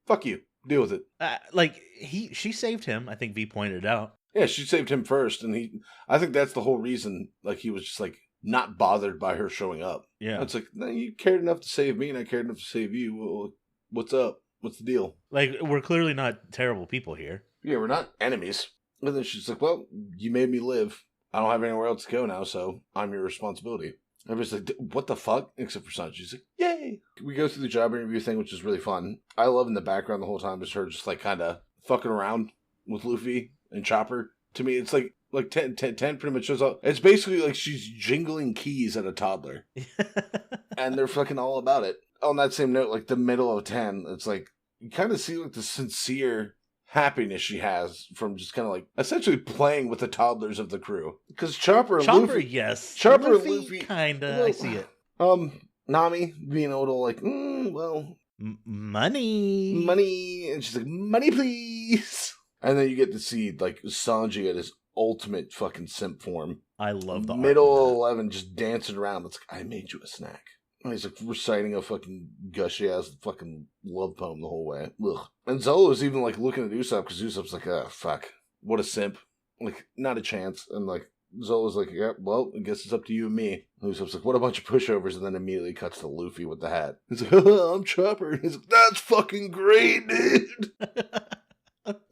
fuck you, deal with it. She saved him. I think V pointed it out. Yeah, she saved him first, and I think that's the whole reason, like, he was just, like, not bothered by her showing up. Yeah. It's like, no, you cared enough to save me, and I cared enough to save you. Well, what's up? What's the deal? Like, we're clearly not terrible people here. Yeah, we're not enemies. And then she's like, well, you made me live. I don't have anywhere else to go now, so I'm your responsibility. Everybody's like, what the fuck? Except for Sanji. She's like, yay! We go through the job interview thing, which is really fun. I love in the background the whole time is her just, like, kind of fucking around with Luffy and Chopper. To me, it's like 10 pretty much shows up. It's basically like she's jingling keys at a toddler. And they're fucking all about it. On that same note, like the middle of 10, it's like you kind of see like the sincere happiness she has from just kind of like essentially playing with the toddlers of the crew. Because Chopper and Luffy, yes. Chopper Luffy, and Luffy, kinda. well, I see it. Nami being able to like, money, and she's like, money, please. And then you get to see like Sanji at his ultimate fucking simp form. I love the middle of 11 just dancing around. It's like, I made you a snack. And he's like reciting a fucking gushy ass fucking love poem the whole way. Ugh. And Zolo's even like looking at Usopp because Usopp's like, oh fuck, what a simp. Like, not a chance. And like Zolo's like, yeah, well, I guess it's up to you and me. And Usopp's like, what a bunch of pushovers, and then immediately cuts to Luffy with the hat. He's like, I'm Chopper. And he's like, that's fucking great, dude.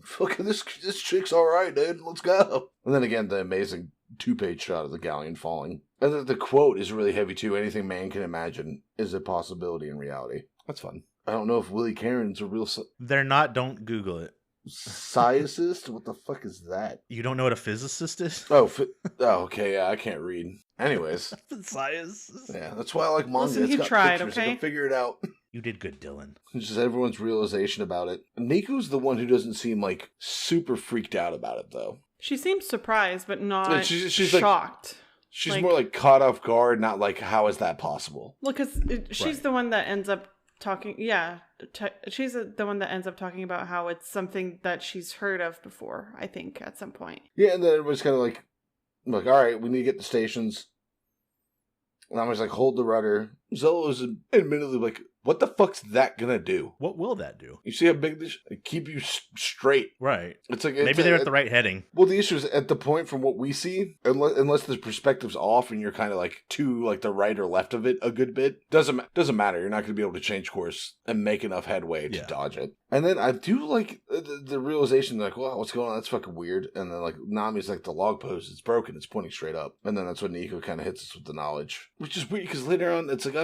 Fucking this chick's alright, dude. Let's go. And then again, the amazing 2-page shot of the galleon falling. And the quote is really heavy too. Anything man can imagine is a possibility in reality. That's fun. I don't know if Willie Cameron's a real... They're not. Don't Google it. Scientist? What the fuck is that? You don't know what a physicist is? Oh, okay, yeah, I can't read. Anyways. Science. Yeah, that's why I like manga. Listen, it's he got tried, pictures. okay? I can figure it out. You did good, Dylan. It's just everyone's realization about it. Niku's the one who doesn't seem like super freaked out about it, though. She seems surprised, but not Yeah, she's shocked. She's Like- more like caught off guard, not like, how is that possible? Well, because she's Right. the one that ends up talking. Yeah, she's the one that ends up talking about how it's something that she's heard of before, I think, at some point. Yeah, and then everybody's kind of like, all right, we need to get the stations. And I was like, hold the rudder. Zolo's admittedly like, what the fuck's that gonna do? What will that do? You see how big this... keep you straight. Right. It's like... Maybe they're at the right heading. Well, the issue is, at the point from what we see, unless the perspective's off and you're kind of like to like the right or left of it a good bit, doesn't matter. You're not going to be able to change course and make enough headway to dodge it. And then I do like the realization, like, wow, what's going on? That's fucking weird. And then like Nami's like, the log post, it's broken. It's pointing straight up. And then that's when Nico kind of hits us with the knowledge, which is weird because later on, it's like,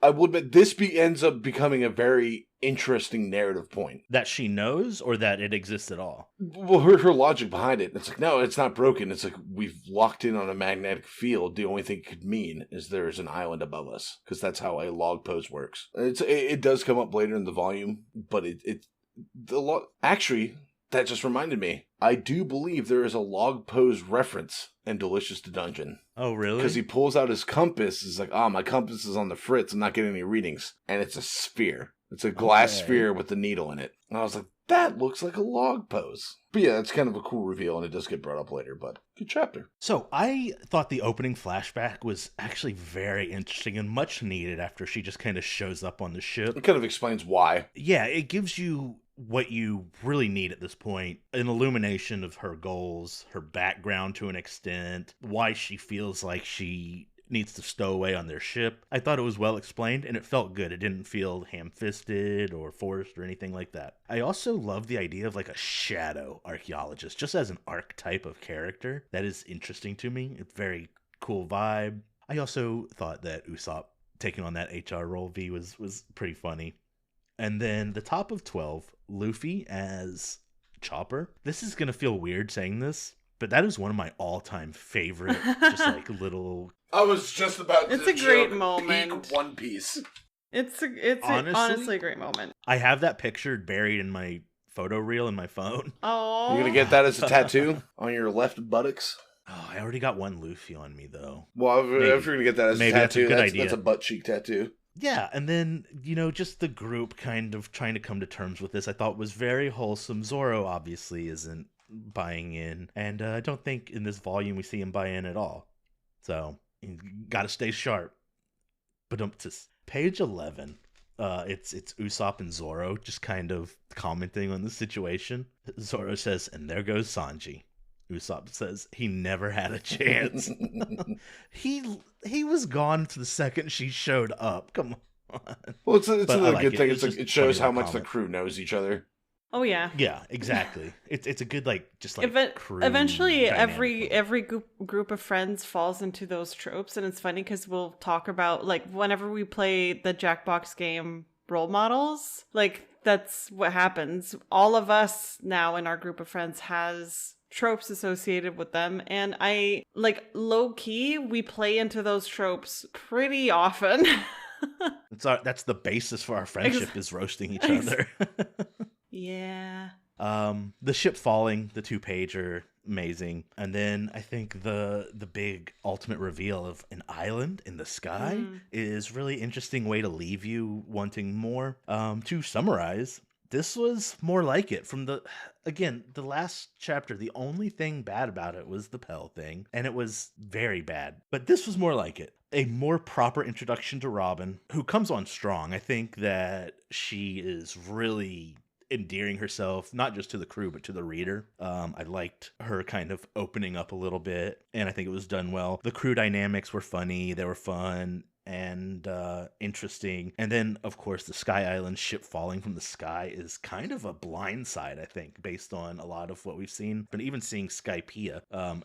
I will admit, this ends up becoming a very interesting narrative point. That she knows, or that it exists at all? Well, her logic behind it, it's like, no, it's not broken. It's like, we've locked in on a magnetic field. The only thing it could mean is there is an island above us, because that's how a log post works. It does come up later in the volume, but actually, that just reminded me. I do believe there is a log pose reference in Delicious to Dungeon. Oh, really? Because he pulls out his compass. He's like, my compass is on the fritz. I'm not getting any readings. And it's a sphere. It's a glass sphere with the needle in it. And I was like, that looks like a log pose. But yeah, it's kind of a cool reveal, and it does get brought up later, but good chapter. So I thought the opening flashback was actually very interesting and much needed after she just kind of shows up on the ship. It kind of explains why. Yeah, it gives you what you really need at this point. An illumination of her goals, her background to an extent, why she feels like she needs to stow away on their ship. I thought it was well explained, and it felt good. It didn't feel ham-fisted or forced or anything like that. I also love the idea of like a shadow archaeologist, just as an archetype of character. That is interesting to me. It's very cool vibe. I also thought that Usopp taking on that HR role V was pretty funny. And then the top of 12, Luffy as Chopper. This is going to feel weird saying this, but that is one of my all-time favorite, just like little... I was just about to It's a great moment. Peak One Piece. It's honestly a great moment. I have that picture buried in my photo reel in my phone. Oh. You're going to get that as a tattoo on your left buttocks? Oh, I already got one Luffy on me, though. Well, if you're going to get that as a tattoo, that's a good idea. That's a butt cheek tattoo. Yeah, and then, just the group kind of trying to come to terms with this, I thought was very wholesome. Zoro obviously isn't buying in, and I don't think in this volume we see him buy in at all. So, you gotta stay sharp. But page 11, it's Usopp and Zoro just kind of commenting on the situation. Zoro says, and there goes Sanji. Usopp says he never had a chance. He was gone the second she showed up. Come on. Well, it's a good thing. It shows how much the crew knows each other. Oh yeah. Yeah, exactly. It's a good crew. Eventually, dynamic. every group of friends falls into those tropes, and it's funny because we'll talk about whenever we play the Jackbox game role models, that's what happens. All of us now in our group of friends has tropes associated with them, and I low key we play into those tropes pretty often. That's the basis for our friendship is roasting each other. Yeah. The ship falling, the 2-pager, amazing. And then I think the big ultimate reveal of an island in the sky is really interesting way to leave you wanting more. To summarize, this was more like it. From the last chapter, the only thing bad about it was the Pell thing, and it was very bad. But this was more like it. A more proper introduction to Robin, who comes on strong. I think that she is really endearing herself, not just to the crew, but to the reader. I liked her kind of opening up a little bit, and I think it was done well. The crew dynamics were funny, they were fun and interesting. And then, of course, the Sky Island ship falling from the sky is kind of a blindside, I think, based on a lot of what we've seen. But even seeing Skypiea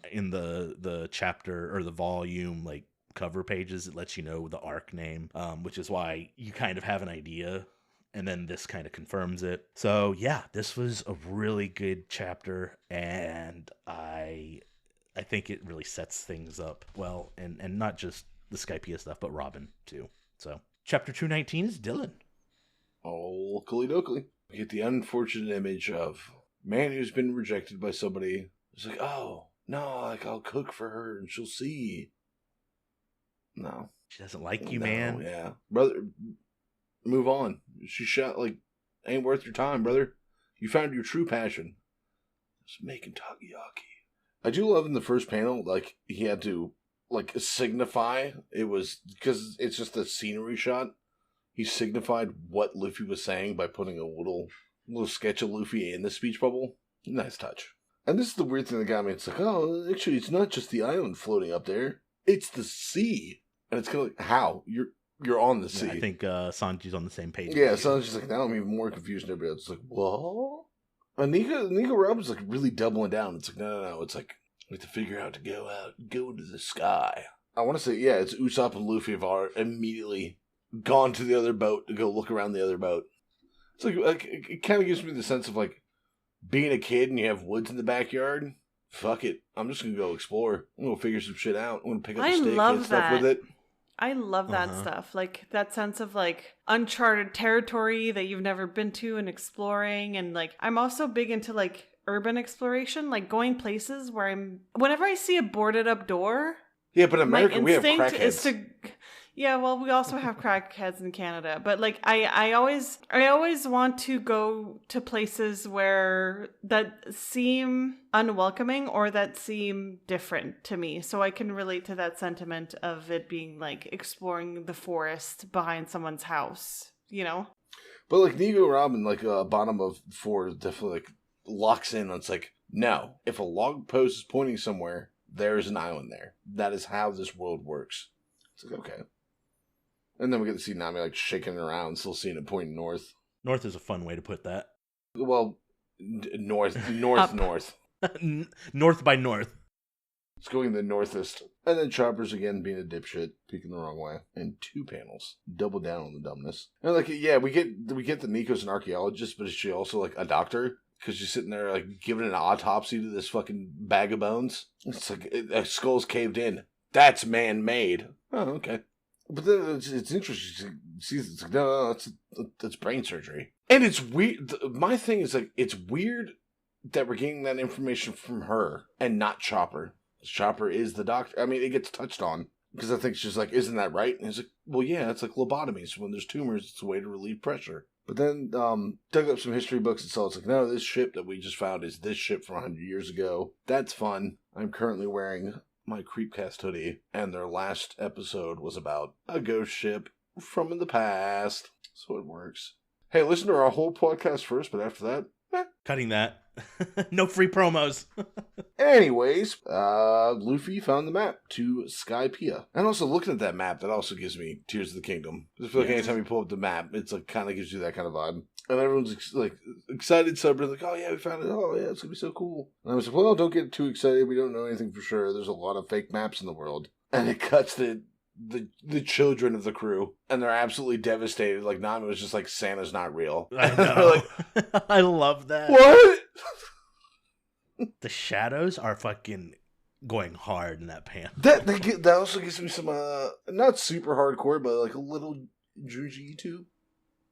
in the chapter or the volume, like, cover pages, it lets you know the arc name, which is why you kind of have an idea, and then this kind of confirms it. So yeah, this was a really good chapter, and I think it really sets things up well, and not just the Skypiea stuff, but Robin too. So chapter 219 is Dylan. Oh, Kalidokali. We get the unfortunate image of man who's been rejected by somebody. It's like, oh no, like I'll cook for her and she'll see. No, she doesn't like you, man. Yeah, brother, move on. She shot like, ain't worth your time, brother. You found your true passion. It's making takoyaki. I do love in the first panel, like he had to like signify it was because it's just a scenery shot. He signified what Luffy was saying by putting a little sketch of Luffy in the speech bubble. Nice touch. And this is the weird thing that got me. It's like, oh, actually, it's not just the island floating up there. It's the sea. And it's kind of like, how? You're on the sea. Yeah, I think Sanji's on the same page. Yeah, Sanji's like, now I'm even more confused than everybody else. It's like, what? And Nico Robin's like really doubling down. It's like, no. It's like, we have to figure out to go to the sky. I want to say, yeah, it's Usopp and Luffy have immediately gone to the other boat to go look around the other boat. It's like it kind of gives me the sense of like being a kid and you have woods in the backyard. Fuck it, I'm just gonna go explore. I'm gonna figure some shit out. I'm gonna pick up a stick and stuff with it. I love that stuff. Like that sense of like uncharted territory that you've never been to and exploring. And like I'm also big into like urban exploration, like going places where whenever I see a boarded up door. Yeah, but in America we have crackheads. Is to, yeah, well, we also have crackheads in Canada, but like I always want to go to places where that seem unwelcoming or that seem different to me, so I can relate to that sentiment of it being like exploring the forest behind someone's house, you know. But like Nico Robin, like bottom of 4 definitely like locks in on it's like, no, if a log post is pointing somewhere, there's an island there. That is how this world works. It's like, okay. And then we get to see Nami like shaking around, still seeing it pointing north. North is a fun way to put that. Well, north. North by north. It's going the northest. And then Chopper's again being a dipshit, peeking the wrong way. And 2 panels. Double down on the dumbness. And like, yeah, we get that Nico's an archaeologist, but is she also like a doctor? Because she's sitting there like giving an autopsy to this fucking bag of bones. It's like a skull's caved in. That's man-made. Oh, okay. But then it's interesting. She sees it's like, no, that's brain surgery. And it's weird. My thing is like, it's weird that we're getting that information from her and not Chopper. Chopper is the doctor. I mean, it gets touched on because I think she's like, isn't that right? And he's like, well, yeah, it's like lobotomies. When there's tumors, it's a way to relieve pressure. But then dug up some history books and saw it's like, no, this ship that we just found is this ship from 100 years ago. That's fun. I'm currently wearing my Creepcast hoodie, and their last episode was about a ghost ship from the past. So it works. Hey, listen to our whole podcast first, but after that, cutting that. No free promos. Anyways, Luffy found the map to Skypiea. And also looking at that map, that also gives me Tears of the Kingdom. I feel like anytime you pull up the map, it's like kind of gives you that kind of vibe. And everyone's like excited, celebrating, like, oh yeah, we found it. Oh yeah, it's gonna be so cool. And I was like, well, don't get too excited. We don't know anything for sure. There's a lot of fake maps in the world. And it cuts to the children of the crew, and they're absolutely devastated. Like Nami was just like, Santa's not real. I know. Like, I love that. What? The shadows are fucking going hard in that panel. That also gives me some not super hardcore, but like a little Junji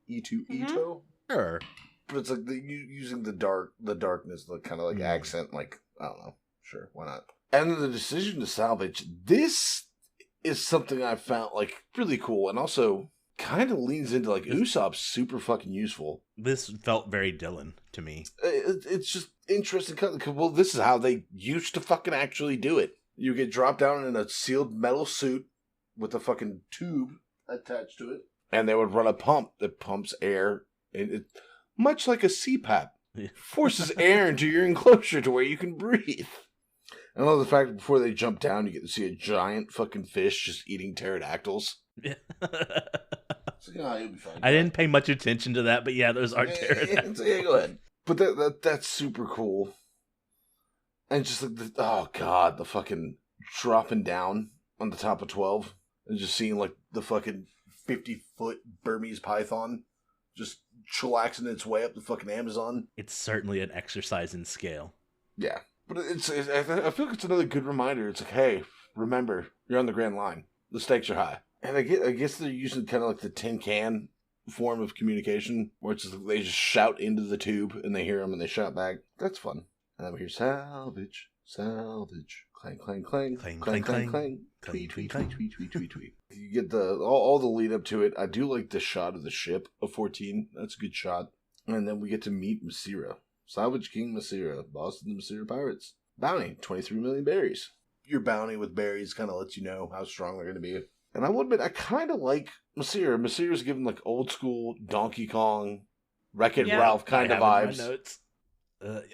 Ito? Mhm. Sure. But it's like using the darkness, the kind of like accent, like, I don't know. Sure, why not? And then the decision to salvage, this is something I found like really cool, and also kind of leans into like Usopp's super fucking useful. This felt very Dylan to me. It's just interesting. Well, this is how they used to fucking actually do it. You get dropped down in a sealed metal suit with a fucking tube attached to it, and they would run a pump that pumps air, and it, much like a CPAP, forces air into your enclosure to where you can breathe. I love the fact that before they jump down, you get to see a giant fucking fish just eating pterodactyls. Yeah. So, you'll be fine. I didn't pay much attention to that, but yeah, those are pterodactyls. Yeah, go ahead. But that's super cool. And just like, oh god, the fucking dropping down on the top of 12 and just seeing like the fucking 50-foot Burmese python just chillaxing its way up the fucking Amazon. It's certainly an exercise in scale. Yeah. But I feel like it's another good reminder. It's like, hey, remember, you're on the Grand Line. The stakes are high. And I guess they're using kind of like the tin can form of communication, where it's just, they just shout into the tube and they hear them and they shout back. That's fun. And then we hear salvage, salvage, clang, clang, clang, Clang, clang, clang, clang, clang. tweet, tweet, Clang, tweet, tweet, tweet, tweet, tweet. You get all the lead up to it. I do like the shot of the ship of 14. That's a good shot. And then we get to meet Masira. Salvage King Masira, boss of the Masira Pirates. Bounty, 23 million berries. Your bounty with berries kind of lets you know how strong they're going to be. And I will admit, I kind of like Masira. Masira's given like old school Donkey Kong, Wreck-It Ralph kind of vibes. My notes.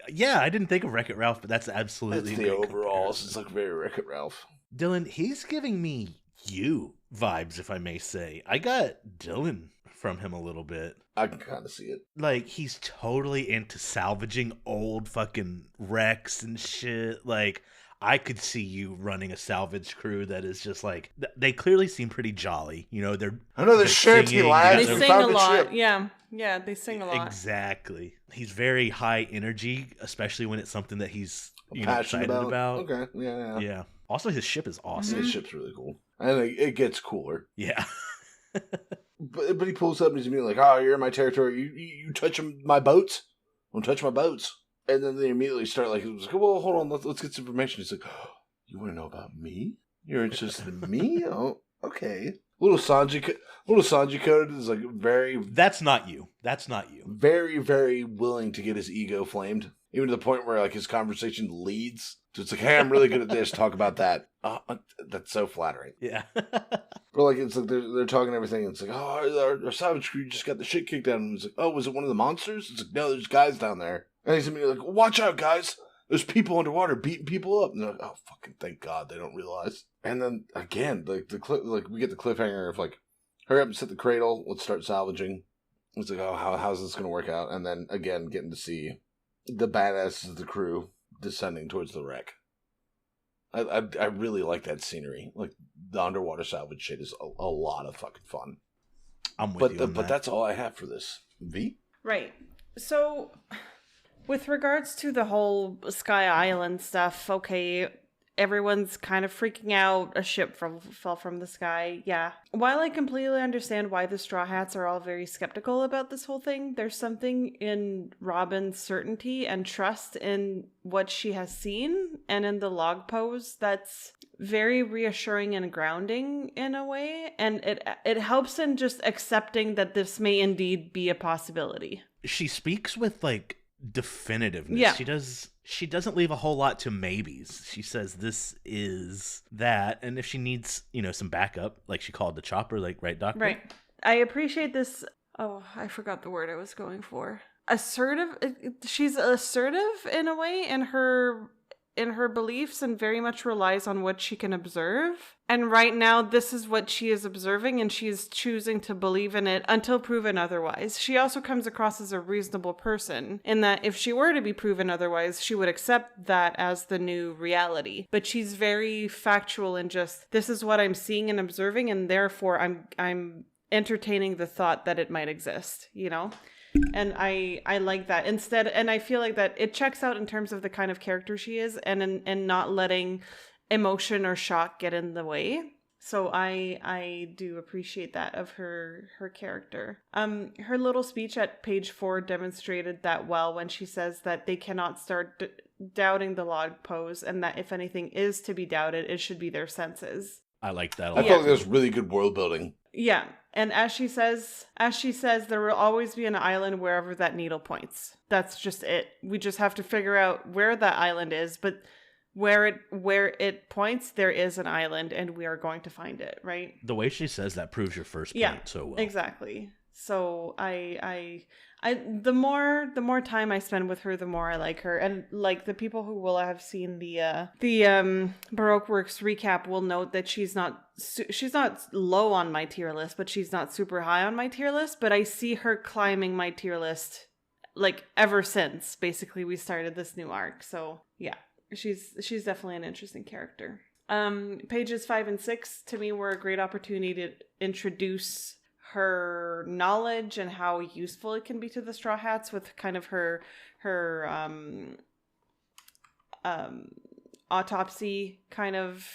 Yeah, I didn't think of Wreck-It Ralph, but that's absolutely That's the overalls. It's like very Wreck-It Ralph. Dylan, he's giving me you vibes, if I may say. I got Dylan from him a little bit. I can kind of see it. Like, he's totally into salvaging old fucking wrecks and shit. Like, I could see you running a salvage crew that is just like, they clearly seem pretty jolly. You know, they're shanty singing, lads. They They sing found a the lot. ship. Yeah, they sing a lot. Exactly. He's very high energy, especially when it's something that he's Passionate excited about. Okay, yeah. Yeah. Also, his ship is awesome. His ship's really cool. And it gets cooler. Yeah. But he pulls up and he's immediately like, oh, you're in my territory. You touch my boats? Don't touch my boats. And then they immediately start like, well, hold on, let's get some information. He's like, oh, you want to know about me? You're interested in me? Oh, okay. Little Sanji coded is like very... That's not you. Very, very willing to get his ego flamed. Even to the point where like his conversation leads. So it's like, hey, I'm really good at this. Talk about that. That's so flattering. Yeah. But like it's like they're talking everything. And it's like, oh, our salvage crew just got the shit kicked out of them. It's like, oh, was it one of the monsters? It's like, no, there's guys down there. And he's immediately like, watch out, guys. There's people underwater beating people up. And they're like, oh, fucking thank God they don't realize. And then again, we get the cliffhanger of like, hurry up and set the cradle. Let's start salvaging. It's like, oh, how's this gonna work out? And then again, getting to see the badasses of the crew descending towards the wreck. I really like that scenery. Like the underwater salvage shit is a lot of fucking fun. I'm with you on But that's all I have for this. V? Right. So, with regards to the whole Sky Island stuff, okay, everyone's kind of freaking out. A ship fell from the sky. Yeah. While I completely understand why the Straw Hats are all very skeptical about this whole thing, there's something in Robin's certainty and trust in what she has seen and in the log pose that's very reassuring and grounding in a way. And it helps in just accepting that this may indeed be a possibility. She speaks with like definitiveness. Yeah. She doesn't leave a whole lot to maybes. She says this is that, and if she needs, some backup, like she called the chopper, like, right, Doctor? Right. I appreciate this. Oh, I forgot the word I was going for. Assertive. She's assertive in a way in her beliefs and very much relies on what she can observe. And right now, this is what she is observing, and she is choosing to believe in it until proven otherwise. She also comes across as a reasonable person in that if she were to be proven otherwise, she would accept that as the new reality. But she's very factual and just, this is what I'm seeing and observing, and therefore I'm entertaining the thought that it might exist, And I like that instead, and I feel like that it checks out in terms of the kind of character she is, and not letting emotion or shock get in the way. So I do appreciate that of her character. Her little speech at page 4 demonstrated that well when she says that they cannot start doubting the log pose, and that if anything is to be doubted, it should be their senses. I like that a I lot. felt like there's really good world building. Yeah, and as she says, there will always be an island wherever that needle points. That's just it. We just have to figure out where that island is, but where it points, there is an island, and we are going to find it, right? The way she says that proves your first point so well. Exactly. So I the more time I spend with her, the more I like her. And like the people who will have seen the Baroque Works recap will note that she's not low on my tier list, but she's not super high on my tier list. But I see her climbing my tier list like ever since basically we started this new arc. So yeah, she's definitely an interesting character. Pages 5 and 6 to me were a great opportunity to introduce her knowledge and how useful it can be to the Straw Hats with kind of her autopsy kind of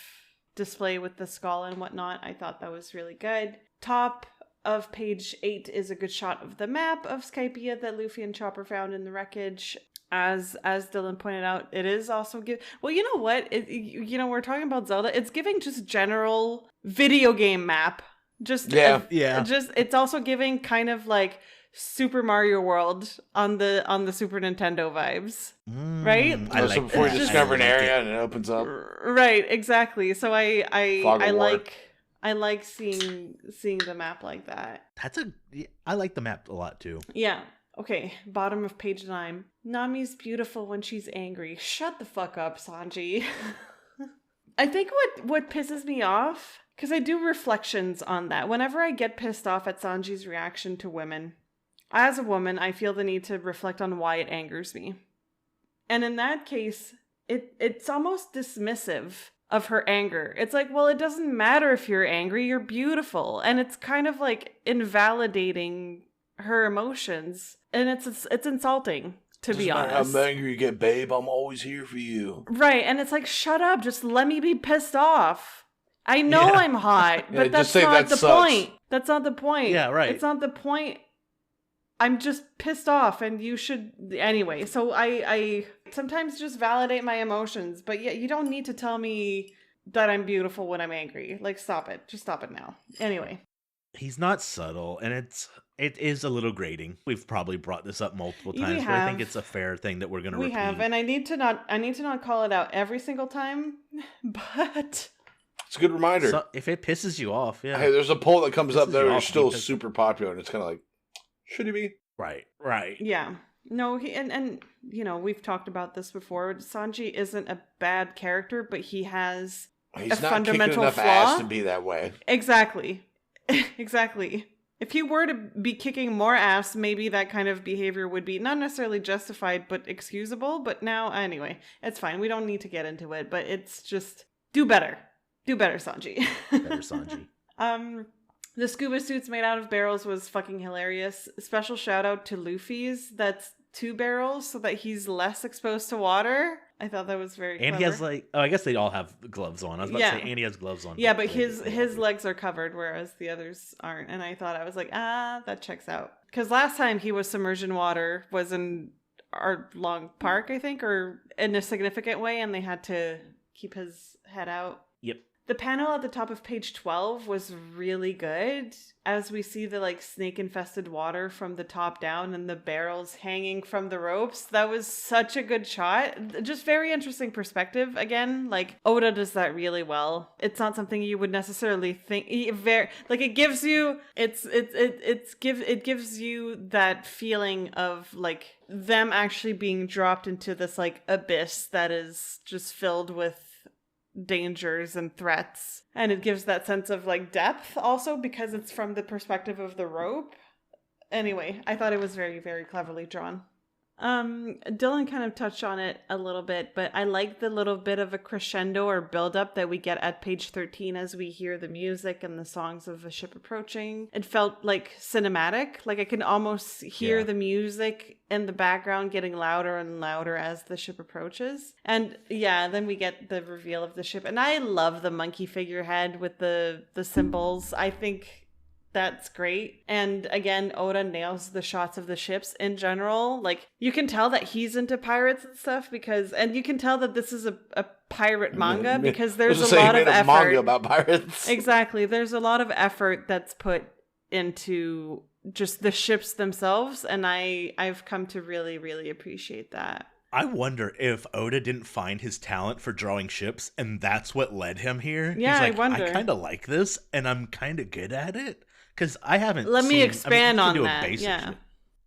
display with the skull and whatnot. I thought that was really good. Top of page 8 is a good shot of the map of Skypiea that Luffy and Chopper found in the wreckage. As Dylan pointed out, it is also well, you know what? We're talking about Zelda. It's giving just general video game map. Just it's also giving kind of like Super Mario World on the Super Nintendo vibes, right? So before you discover an area and it opens up, right? Exactly. So I like seeing the map like that. I like the map a lot too. Yeah. Okay. Bottom of page 9. Nami's beautiful when she's angry. Shut the fuck up, Sanji. I think what pisses me off, because I do reflections on that. Whenever I get pissed off at Sanji's reaction to women, as a woman, I feel the need to reflect on why it angers me. And in that case, it's almost dismissive of her anger. It's like, well, it doesn't matter if you're angry, you're beautiful. And it's kind of like invalidating her emotions. And it's insulting, to be honest. How angry you get, babe, I'm always here for you. Right, and it's like, shut up, just let me be pissed off. I know I'm hot, but that's not the point. That's not the point. Yeah, right. It's not the point. I'm just pissed off, and you should... Anyway, so I sometimes just validate my emotions, but yeah, you don't need to tell me that I'm beautiful when I'm angry. Like, stop it. Just stop it now. Anyway. He's not subtle, and it is a little grating. We've probably brought this up multiple times, but I think it's a fair thing that we're going to repeat. We have, and I need to not call it out every single time, but... It's a good reminder. So if it pisses you off, yeah. Hey, there's a poll that comes up that is still super popular, and it's kind of like, should he be? Right. Yeah. No, and we've talked about this before. Sanji isn't a bad character, but he has a fundamental enough flaw. Ass to be that way. Exactly. Exactly. If he were to be kicking more ass, maybe that kind of behavior would be not necessarily justified, but excusable. But now, anyway, it's fine. We don't need to get into it, but it's just do better. Do better, Sanji. Better, Sanji. The scuba suits made out of barrels was fucking hilarious. Special shout out to Luffy's. That's 2 barrels so that he's less exposed to water. I thought that was very clever. And he has I guess they all have gloves on. I was about to say, and he has gloves on. Yeah, but his legs are covered, whereas the others aren't. And I was like, that checks out. Because last time he was submerged in water was in our long park, I think, or in a significant way, and they had to keep his head out. Yep. The panel at the top of page 12 was really good, as we see the snake-infested water from the top down and the barrels hanging from the ropes. That was such a good shot. Just very interesting perspective. Again, Oda does that really well. It's not something you would necessarily think. It gives you it gives you that feeling of them actually being dropped into this abyss that is just filled with dangers and threats, and it gives that sense of depth also because it's from the perspective of the rope. Anyway, I thought it was very, very cleverly drawn. Dylan kind of touched on it a little bit, but I like the little bit of a crescendo or build up that we get at page 13 as we hear the music and the songs of the ship approaching. It felt like cinematic. Like I can almost hear the music in the background getting louder and louder as the ship approaches. And yeah, then we get the reveal of the ship. And I love the monkey figurehead with the symbols. I think that's great. And again, Oda nails the shots of the ships in general. Like, you can tell that he's into pirates and stuff and you can tell that this is a pirate manga because there's a lot of effort. Manga about pirates. Exactly. There's a lot of effort that's put into just the ships themselves. And I've come to really, really appreciate that. I wonder if Oda didn't find his talent for drawing ships and that's what led him here. Yeah, He's like, I wonder. I kind of like this and I'm kind of good at it. Because I haven't Let me expand on do that. Yeah.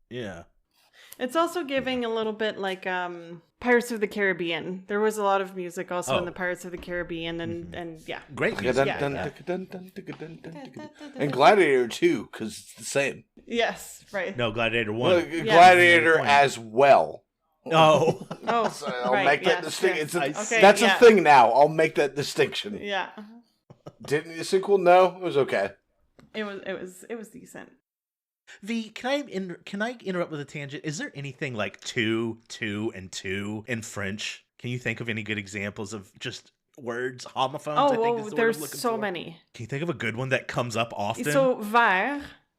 Yeah. It's also giving a little bit like Pirates of the Caribbean. There was a lot of music also in the Pirates of the Caribbean and yeah. Great music. And Gladiator too, because it's the same. Yes, right. No, Gladiator 1. Well, Gladiator as well. Oh. So I'll make that distinction. Yes. That's a thing now. I'll make that distinction. Yeah. Didn't the sequel? No, it was okay. It was decent. Can I interrupt with a tangent? Is there anything like two, and two in French? Can you think of any good examples of just words, homophones? I think is the word there's I'm looking so for. many. Can you think of a good one that comes up often? So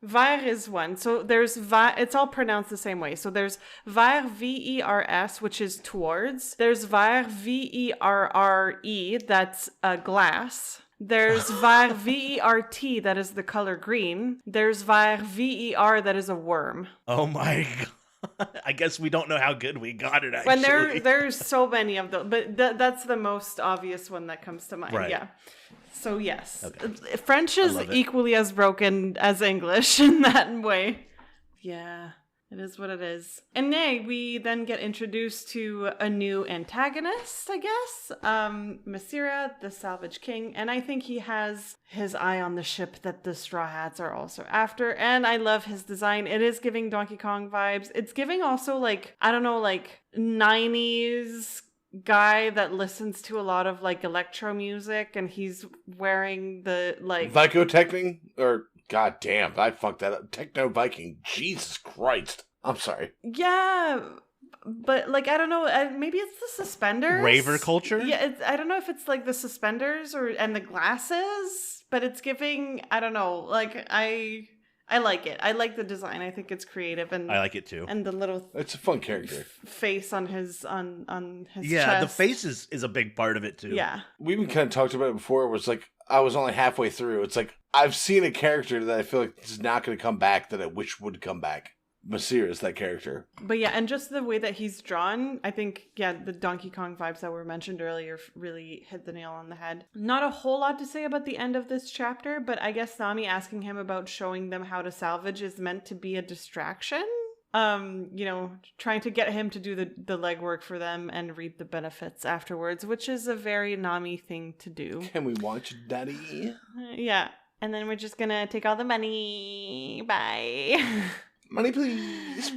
Vers is one. So there's it's all pronounced the same way. So there's vers, VERS, which is towards. There's vers, VERRE, that's a glass. There's vers, VERT, that is the color green. There's vers, VER, that is a worm. Oh my god. I guess we don't know how good we got it, actually. When there's so many of them, but that's the most obvious one that comes to mind. Right. Yeah. So yes, okay. French is equally as broken as English in that way. Yeah, it is what it is. And we then get introduced to a new antagonist, I guess. Masira, the Salvage King. And I think he has his eye on the ship that the Straw Hats are also after. And I love his design. It is giving Donkey Kong vibes. It's giving also like 90s guy that listens to a lot of like electro music, and he's wearing the like Vicotechning, or god damn, I fucked that up. Techno Viking. Jesus Christ. I'm sorry. Yeah, but like I don't know, maybe it's the suspenders. Raver culture? Yeah, I don't know if it's like the suspenders and the glasses, but it's giving, I don't know, like I like it. I like the design. I think it's creative, and I like it too. And the little it's a fun character face on his on his yeah, chest. the face is a big part of it too. Yeah, we even kind of talked about it before. It was like I was only halfway through. It's like I've seen a character that I feel like is not going to come back that I wish would come back. Masir is that character. But yeah, and just the way that he's drawn, I think, the Donkey Kong vibes that were mentioned earlier really hit the nail on the head. Not a whole lot to say about the end of this chapter, but I guess Nami asking him about showing them how to salvage is meant to be a distraction. Trying to get him to do the legwork for them and reap the benefits afterwards, which is a very Nami thing to do. Can we watch Daddy? Yeah. And then we're just gonna take all the money. Bye. Money, please.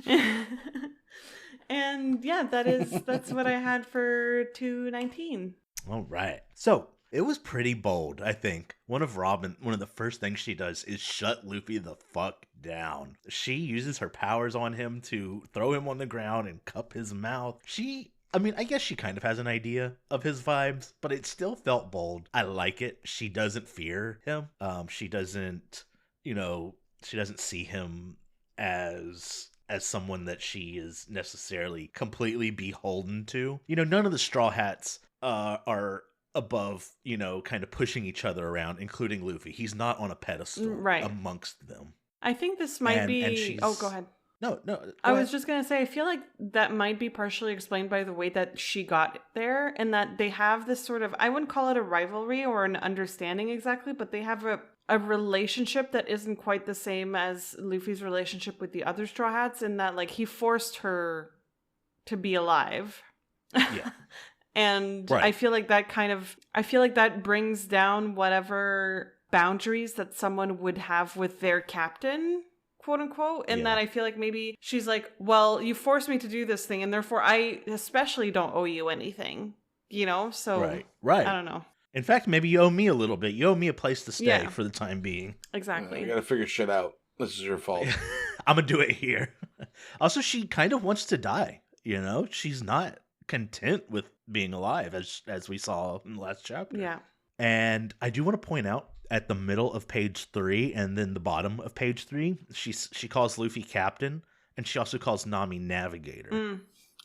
And yeah, that's what I had for 219. All right. So it was pretty bold, I think. One of the first things she does is shut Luffy the fuck down. She uses her powers on him to throw him on the ground and cup his mouth. I guess she kind of has an idea of his vibes, but it still felt bold. I like it. She doesn't fear him. She doesn't see him as someone that she is necessarily completely beholden to. None of the Straw Hats are above, kind of pushing each other around, including Luffy. He's not on a pedestal amongst them. I think this might be... Oh, go ahead. No. I was just going to say, I feel like that might be partially explained by the way that she got there, and that they have this sort of, I wouldn't call it a rivalry or an understanding exactly, but they have a relationship that isn't quite the same as Luffy's relationship with the other Straw Hats, in that like he forced her to be alive. Yeah. And right. I feel like that brings down whatever boundaries that someone would have with their captain, quote unquote, and Yeah. that I feel like maybe she's like, well, you forced me to do this thing, and therefore I especially don't owe you anything, So Right. I don't know. In fact, maybe you owe me a little bit. You owe me a place to stay Yeah. for the time being. Exactly. You gotta figure shit out. This is your fault. I'm gonna do it here. Also, she kind of wants to die. She's not content with being alive, as we saw in the last chapter. Yeah. And I do want to point out at the middle of page 3 and then the bottom of page 3, she calls Luffy captain, and she also calls Nami navigator.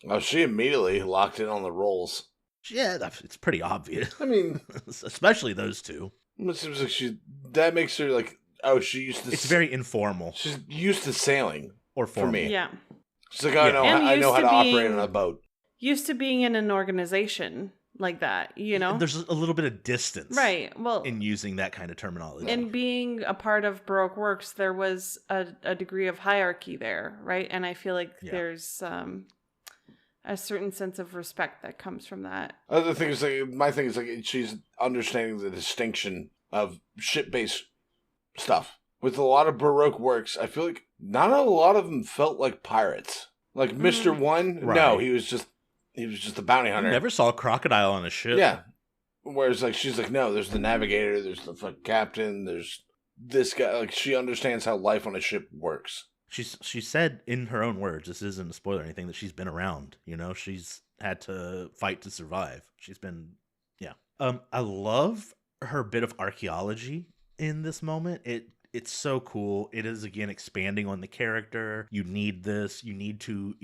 Oh, she immediately locked in on the roles. Yeah, it's pretty obvious. I mean, especially those two. It seems like that makes her like, oh, she used to. It's very informal. She's used to sailing. Or formal. For me. Yeah. She's like, I know how to operate on a boat. Used to being in an organization like that, There's a little bit of distance. Right. Well, in using that kind of terminology. And being a part of Baroque Works, there was a degree of hierarchy there, right? And I feel like there's a certain sense of respect that comes from that. Other thing is, my thing is like she's understanding the distinction of ship-based stuff. With a lot of Baroque works, I feel like not a lot of them felt like pirates. Like Mr. One, right. No, he was just a bounty hunter. You never saw a crocodile on a ship. Yeah. Whereas like she's like, no, there's the navigator, there's the captain, there's this guy. Like she understands how life on a ship works. She said in her own words, this isn't a spoiler or anything, that she's been around. She's had to fight to survive. She's been, yeah. I love her bit of archaeology in this moment. It's so cool. It is, again, expanding on the character. You need this. You need to,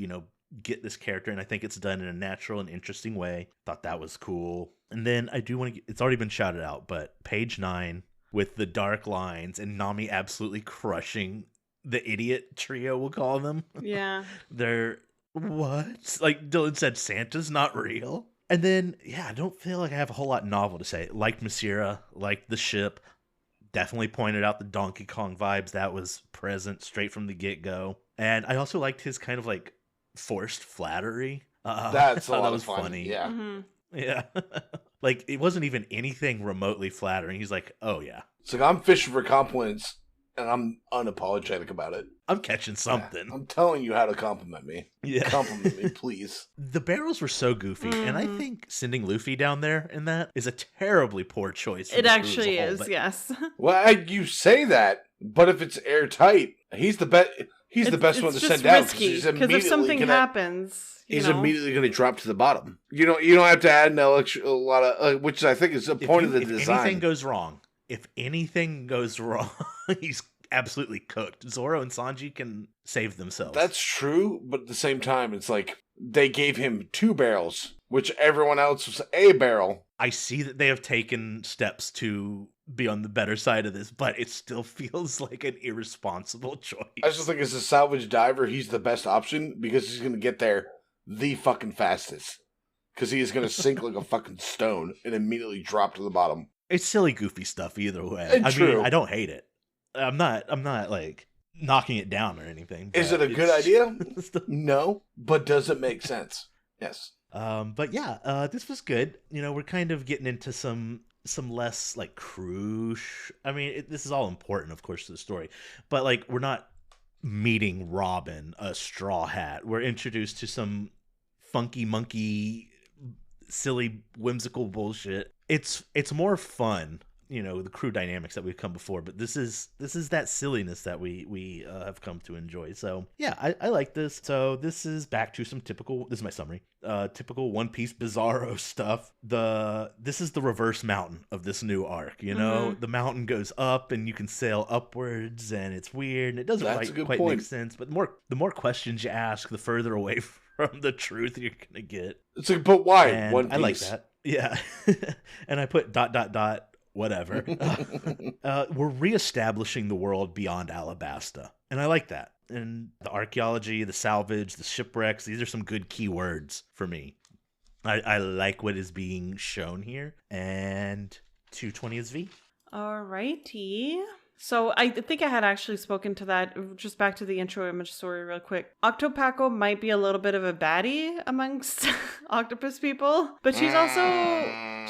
get this character. And I think it's done in a natural and interesting way. Thought that was cool. And then I do want to, it's already been shouted out, but page 9 with the dark lines and Nami absolutely crushing the idiot trio, we'll call them. Yeah. They're, what? Like Dylan said, Santa's not real. And then, I don't feel like I have a whole lot novel to say. Liked Masira, liked the ship. Definitely pointed out the Donkey Kong vibes that was present straight from the get-go. And I also liked his kind of like forced flattery. That's that was funny. Yeah. Mm-hmm. Yeah. Like it wasn't even anything remotely flattering. He's like, oh yeah. It's like I'm fishing for compliments and I'm unapologetic about it. I'm catching something. I'm telling you how to compliment me. Yeah. Compliment me, please. The barrels were so goofy, and I think sending Luffy down there in that is a terribly poor choice. It actually is, yes. Well, you say that, but if it's airtight, he's the best. He's the best one to send out because if something happens, he's immediately going to drop to the bottom. You don't have to add a lot of, which I think is the point of the design. If anything goes wrong, he's absolutely cooked. Zoro and Sanji can save themselves. That's true, but at the same time, it's like they gave him 2 barrels, which everyone else was a barrel. I see that they have taken steps to be on the better side of this, but it still feels like an irresponsible choice. I just think as a salvage diver, he's the best option because he's going to get there the fucking fastest. Because he is going to sink like a fucking stone and immediately drop to the bottom. It's silly, goofy stuff either way. True. I don't hate it. I'm not like knocking it down or anything. Is it a good idea? No, but does it make sense? Yes. But yeah, this was good. We're kind of getting into some less like cruise. I mean, this is all important, of course, to the story, but like we're not meeting Robin, a Straw Hat. We're introduced to some funky monkey, silly, whimsical bullshit. It's more fun. The crew dynamics that we've come before, but this is that silliness that we have come to enjoy. So yeah, I like this. So this is back to some typical, this is my summary, typical One Piece Bizarro stuff. This is the reverse mountain of this new arc. The mountain goes up and you can sail upwards, and it's weird and it doesn't quite make sense. But the more questions you ask, the further away from the truth you're gonna get. It's like, but why and One Piece? I like that. Yeah. And I put ... whatever. We're reestablishing the world beyond Alabasta. And I like that. And the archaeology, the salvage, the shipwrecks, these are some good keywords for me. I like what is being shown here. And 220 is V. Alrighty. So I think I had actually spoken to that, just back to the intro image story real quick. Octopaco might be a little bit of a baddie amongst octopus people, but she's also a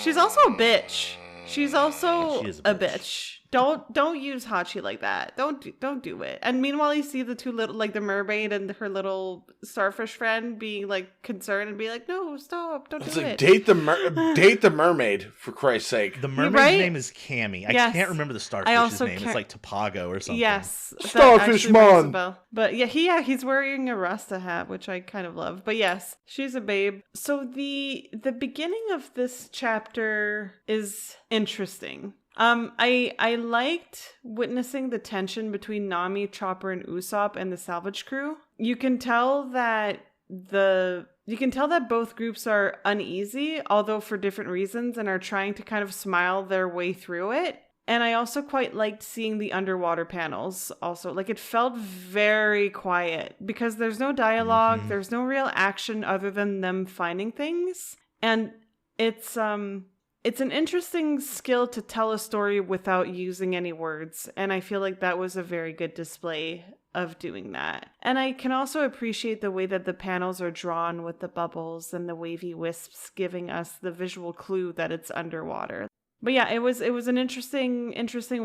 bitch. She's also a bitch. Don't use Hachi like that. Don't do it. And meanwhile, you see the two little, like the mermaid and her little starfish friend being like concerned and be like, no, stop, don't do it. Date the mermaid, for Christ's sake. The mermaid's name is Cammy. I can't remember the starfish's name. It's like Topago or something. Yes, Starfish Mon. But yeah, he's wearing a Rasta hat, which I kind of love. But yes, she's a babe. So the beginning of this chapter is interesting. I liked witnessing the tension between Nami, Chopper, and Usopp and the salvage crew. You can tell that both groups are uneasy, although for different reasons, and are trying to kind of smile their way through it. And I also quite liked seeing the underwater panels also. Like, it felt very quiet because there's no dialogue, there's no real action other than them finding things. And it's an interesting skill to tell a story without using any words. And I feel like that was a very good display of doing that. And I can also appreciate the way that the panels are drawn with the bubbles and the wavy wisps, giving us the visual clue that it's underwater. But yeah, it was an interesting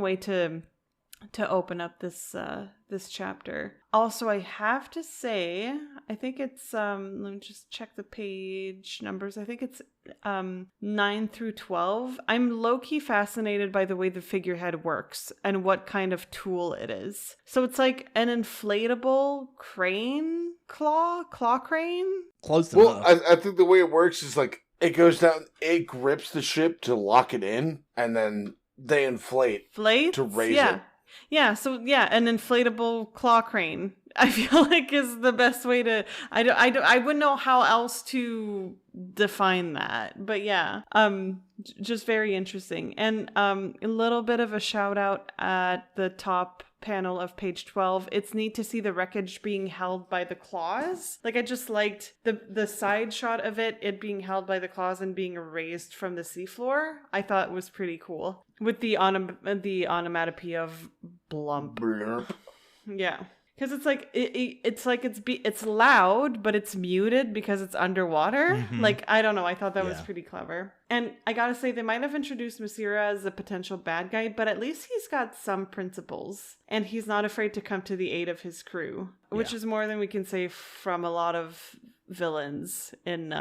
way to open up this chapter. Also, I have to say, I think it's let me just check the page numbers. I think it's 9 through 12. I'm low-key fascinated by the way the figurehead works and what kind of tool it is. So it's like an inflatable crane, claw crane? Close enough. Well, I think the way it works is like it goes down, it grips the ship to lock it in, and then they inflate to raise it. Yeah, so yeah, an inflatable claw crane, I feel like, is the best way to, I wouldn't know how else to define that, but yeah, just very interesting. And a little bit of a shout out at the top panel of page 12. It's neat to see the wreckage being held by the claws. Like, I just liked the side shot of it being held by the claws and being erased from the seafloor. I thought it was pretty cool. With the onomatopoeia of blump. Blurp. Yeah. Because it's like it's loud, but it's muted because it's underwater. Mm-hmm. Like, I don't know. I thought that was pretty clever. And I gotta say, they might have introduced Masira as a potential bad guy, but at least he's got some principles, and he's not afraid to come to the aid of his crew, which is more than we can say from a lot of villains in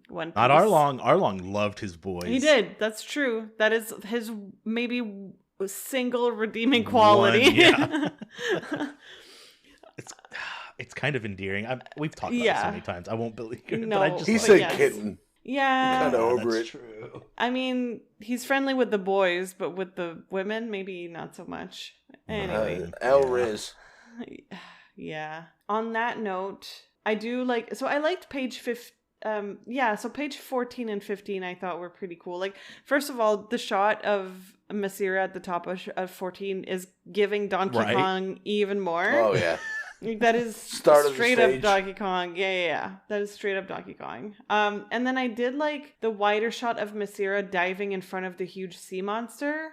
One Piece. Not Arlong loved his boys. He did. That's true. That is his maybe single redeeming quality. It's kind of endearing. We've talked about it so many times. I won't believe it. No, but I just he said kitten. Yeah. I'm kind of over that's it. True. I mean, he's friendly with the boys, but with the women, maybe not so much. Anyway. Elriz. Yeah. On that note, I do like... So I liked page 15. So page 14 and 15 I thought were pretty cool. Like, first of all, the shot of Masira at the top of 14 is giving Donkey Kong even more. Oh, yeah. That is straight up Donkey Kong. Yeah. That is straight up Donkey Kong. And then I did like the wider shot of Masira diving in front of the huge sea monster.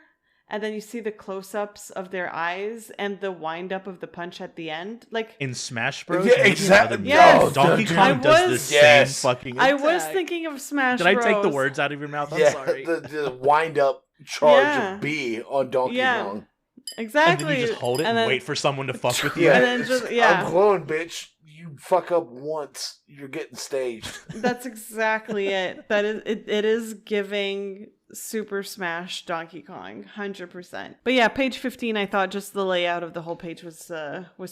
And then you see the close-ups of their eyes and the wind-up of the punch at the end. Like in Smash Bros. Yeah, exactly. Yes. Donkey Kong does the same fucking attack. I was thinking of Smash Bros. Did I take the words out of your mouth? I'm sorry. The wind-up charge of B on Donkey Kong. Exactly. And then you just hold it and wait for someone to fuck with you. Yeah, and then I'm glowing, bitch. You fuck up once, you're getting staged. That's exactly it. That is it is giving Super Smash Donkey Kong 100%. But yeah, page 15, I thought just the layout of the whole page was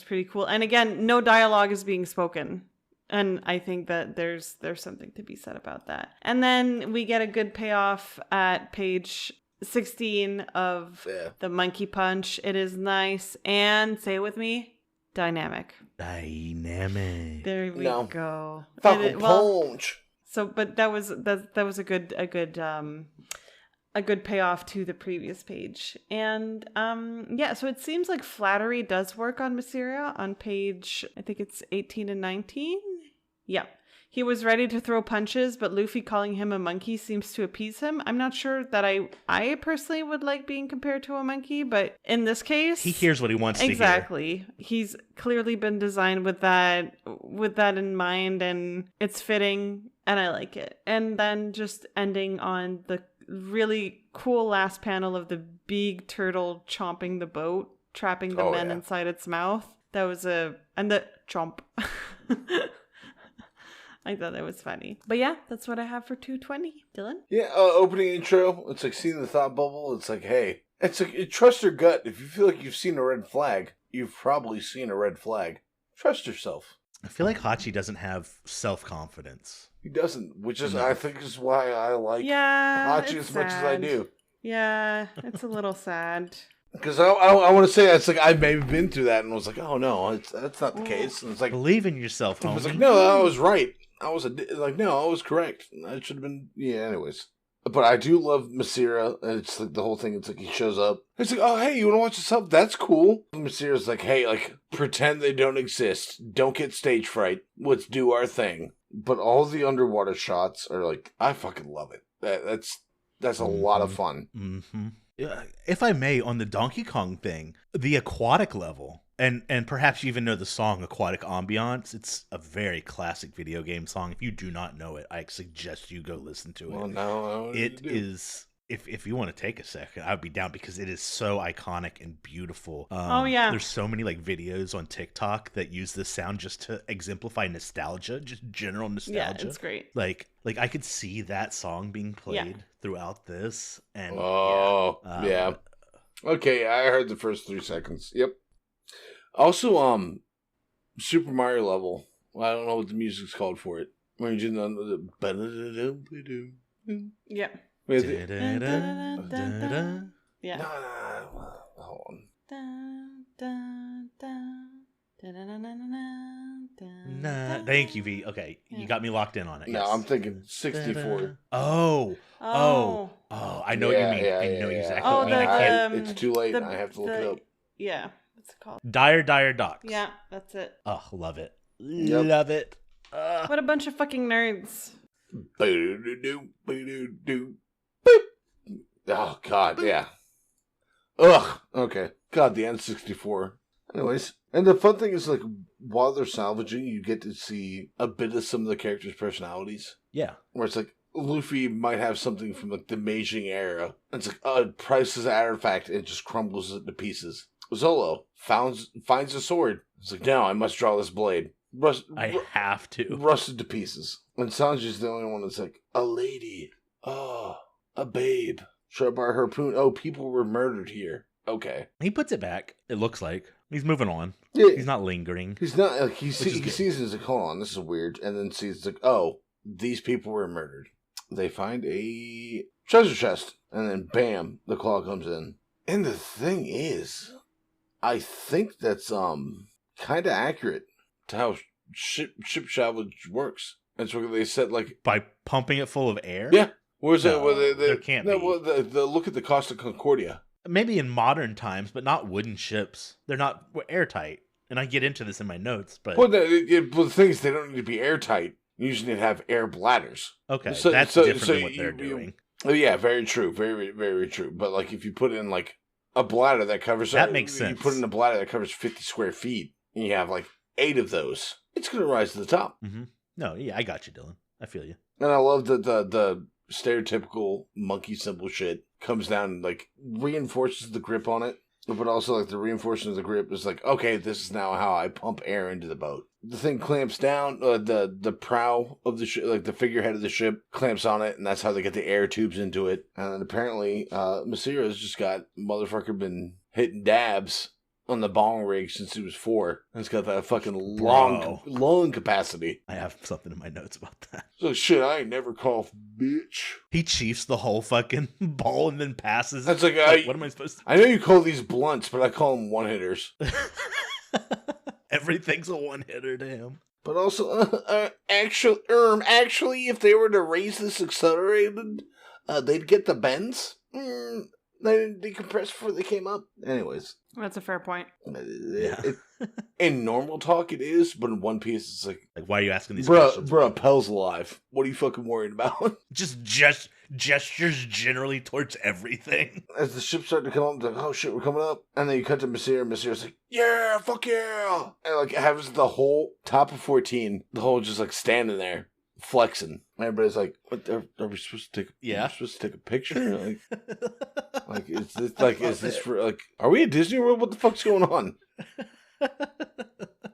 pretty cool. And again, no dialogue is being spoken. And I think that there's something to be said about that. And then we get a good payoff at page 16 of the monkey punch. It is nice and, say it with me, dynamic. There we go. Fucking punch. So, but that was a good payoff to the previous page. And so it seems like flattery does work on Masira on page, I think it's 18 and 19. Yeah. He was ready to throw punches, but Luffy calling him a monkey seems to appease him. I'm not sure that I personally would like being compared to a monkey, but in this case... He hears what he wants to hear. Exactly. He's clearly been designed with that in mind, and it's fitting, and I like it. And then just ending on really cool last panel of the big turtle chomping the boat, trapping the men inside its mouth. That was and the chomp. I thought that was funny. But yeah, that's what I have for 220. Dylan? Yeah, opening intro. It's like seeing the thought bubble. It's like, hey, it's like, trust your gut. If you feel like you've seen a red flag, you've probably seen a red flag. Trust yourself. I feel like Hachi doesn't have self-confidence. He doesn't, which is, I think, is why I like Hachi as much as I do. Yeah, it's a little sad. Because I want to say, it's like, I've maybe been through that and was like, oh no, that's not the case. And it's like, believe in yourself, homie. I was like, no, I was right. I was no, I was correct. I should have been, anyways. But I do love Masira. It's like the whole thing. It's like he shows up. It's like, oh, hey, you want to watch this up? That's cool. Masira's like, hey, like, pretend they don't exist. Don't get stage fright. Let's do our thing. But all the underwater shots are like, I fucking love it. That's a lot of fun. Mm-hmm. If I may, on the Donkey Kong thing, the aquatic level, and perhaps you even know the song Aquatic Ambiance, it's a very classic video game song. If you do not know it, I suggest you go listen to it. Well, no, it is, if you want to take a second, I'd be down because it is so iconic and beautiful. There's so many like videos on TikTok that use this sound just to exemplify nostalgia, just general nostalgia. Yeah, it's great. Like I could see that song being played throughout this, and okay, I heard the first 3 seconds. Yep. Also, Super Mario level. I don't know what the music's called for it. When you do the yeah. Yeah. Hold on. Thank you, V. Okay, you got me locked in on it. No, yes. I'm thinking 64. Oh, I know what you mean. I know exactly what you mean. It's too late. I have to look it up. Yeah, what's it called? Dire Docks. Yeah, that's it. Oh, love it. Yep. Love it. What a bunch of fucking nerds. Oh, God, yeah. Ugh, okay. God, the N64. Anyways, and the fun thing is, like, while they're salvaging, you get to see a bit of some of the characters' personalities. Yeah. Where it's like, Luffy might have something from, like, the Meijing era. And it's like, priceless artifact, and it just crumbles it to pieces. Zolo finds a sword. It's like, no, I must draw this blade. I have to. Rusted to pieces. And Sanji's the only one that's like, a lady. Oh, a babe. Sharp bar harpoon. Oh, people were murdered here. Okay. He puts it back, it looks like. He's moving on. Yeah. He's not lingering. He's not, like, he sees it, he's like, hold on, this is weird. And then sees, like, oh, these people were murdered. They find a treasure chest. And then, bam, the claw comes in. And the thing is, I think that's, kind of accurate to how ship salvage works. That's what they said, like... By pumping it full of air? Yeah. Where's that? There can't be. Well, look at the Costa Concordia. Maybe in modern times, but not wooden ships. They're not airtight. And I get into this in my notes, but... Well, the thing is, they don't need to be airtight. You usually need to have air bladders. Okay, that's different than what they're doing. Oh, yeah, very true. Very, very true. But, like, if you put in, like, a bladder that covers... That makes sense. You put in a bladder that covers 50 square feet, and you have, like, 8 of those. It's going to rise to the top. Mm-hmm. No, yeah, I got you, Dylan. I feel you. And I love that the stereotypical monkey symbol shit comes down and, like, reinforces the grip on it. But also, like, the reinforcement of the grip is like, okay, this is now how I pump air into the boat. The thing clamps down, the prow of the ship, like, the figurehead of the ship clamps on it, and that's how they get the air tubes into it. And then apparently, Masira's just got motherfucker been hitting dabs on the bong rig since he was 4. And it's got that fucking lung capacity. I have something in my notes about that. So shit, I ain't never coughed, bitch. He chiefs the whole fucking ball and then passes. That's like, what am I supposed to... I know you call these blunts, but I call them one-hitters. Everything's a one-hitter to him. But also, actually, if they were to raise this accelerated, they'd get the bends. They didn't decompress before they came up. Anyways. That's a fair point. Yeah. In normal talk, it is, but in One Piece, it's like... Like, why are you asking these questions? Bruh, Pell's alive. What are you fucking worried about? Just gestures generally towards everything. As the ship started to come up, it's like, oh shit, we're coming up. And then you cut to Masira, and Masira's like, yeah, fuck yeah! And, like, it has the whole top of 14, the whole just, like, standing there. flexing. Everybody's like, "What? Are we supposed to take? Yeah. Are we supposed to take a picture? Is this for like? Are we at Disney World? What the fuck's going on?"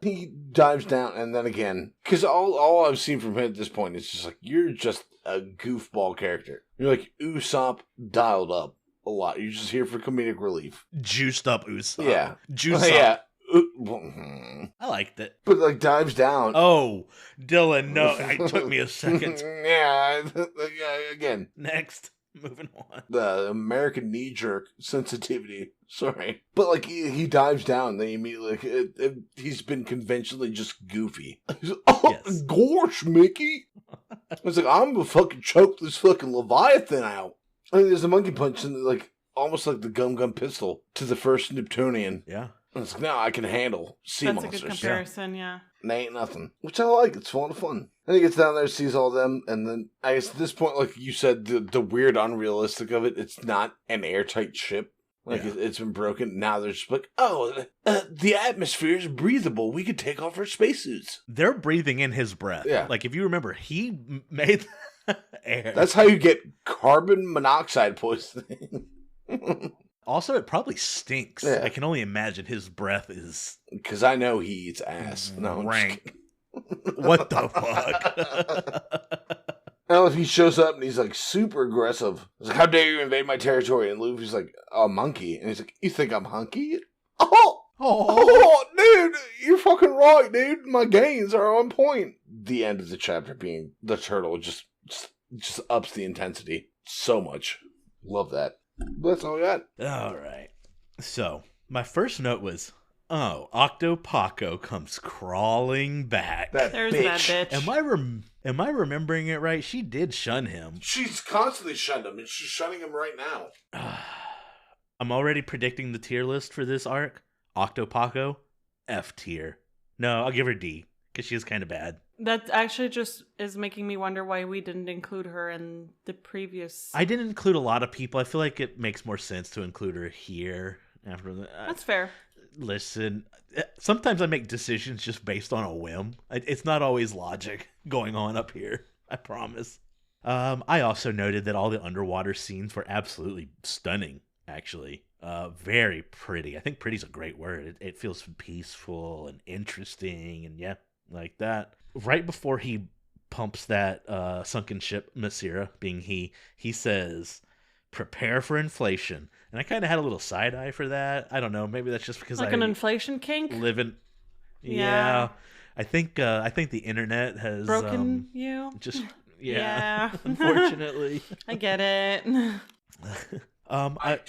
He dives down, and then again, because all I've seen from him at this point is just like, you're just a goofball character. You're like Usopp dialed up a lot. You're just here for comedic relief. Juiced up Usopp. Yeah. Juiced Yeah. up. I liked it. But like dives down. Oh, Dylan, no. It took me a second. Yeah. Again. Next. Moving on. The American knee-jerk sensitivity. Sorry. But, like, he dives down, then immediately, like, he's been conventionally just goofy. He's like, oh, yes. Gosh, Mickey! It's like, I'm gonna fucking choke this fucking Leviathan out. I mean, there's a monkey punch, and, like, almost like the Gum pistol to the first Neptunian. Yeah. And it's like, now I can handle sea monsters. That's a good comparison, yeah. And they ain't nothing. Which I like. It's a lot of fun. And he gets down there, sees all them, and then I guess at this point, like you said, the weird unrealistic of it, it's not an airtight ship. Like, it's been broken. Now they're just like, oh, the atmosphere is breathable. We could take off our spacesuits. They're breathing in his breath. Yeah. Like, if you remember, he made air. That's how you get carbon monoxide poisoning. Also, it probably stinks. Yeah. I can only imagine his breath is... Because I know he eats ass. No, rank. What the fuck? Now, if he shows up and he's like super aggressive, he's like, how dare you invade my territory? And Luffy's like, a monkey. And he's like, you think I'm hunky? Oh, dude, you're fucking right, dude. My gains are on point. The end of the chapter being the turtle just ups the intensity so much. Love that. But that's all I got. All right. So, my first note was, oh, Octopaco comes crawling back. There's that bitch. Am I remembering it right? She did shun him. She's constantly shunned him, and she's shunning him right now. I'm already predicting the tier list for this arc. Octopaco, F tier. No, I'll give her D, because she is kind of bad. That actually just is making me wonder why we didn't include her in the previous... I didn't include a lot of people. I feel like it makes more sense to include her here. After That's fair. Listen, sometimes I make decisions just based on a whim. It's not always logic going on up here. I promise. I also noted that all the underwater scenes were absolutely stunning, actually. Very pretty. I think pretty's a great word. It feels peaceful and interesting and yeah, like that. Right before he pumps that sunken ship, Masira, being he says, prepare for inflation. And I kind of had a little side eye for that. I don't know. Maybe that's just because an inflation kink? Live in... Yeah. I think the internet has... broken you? Just... Yeah. Unfortunately. I get it. I wrote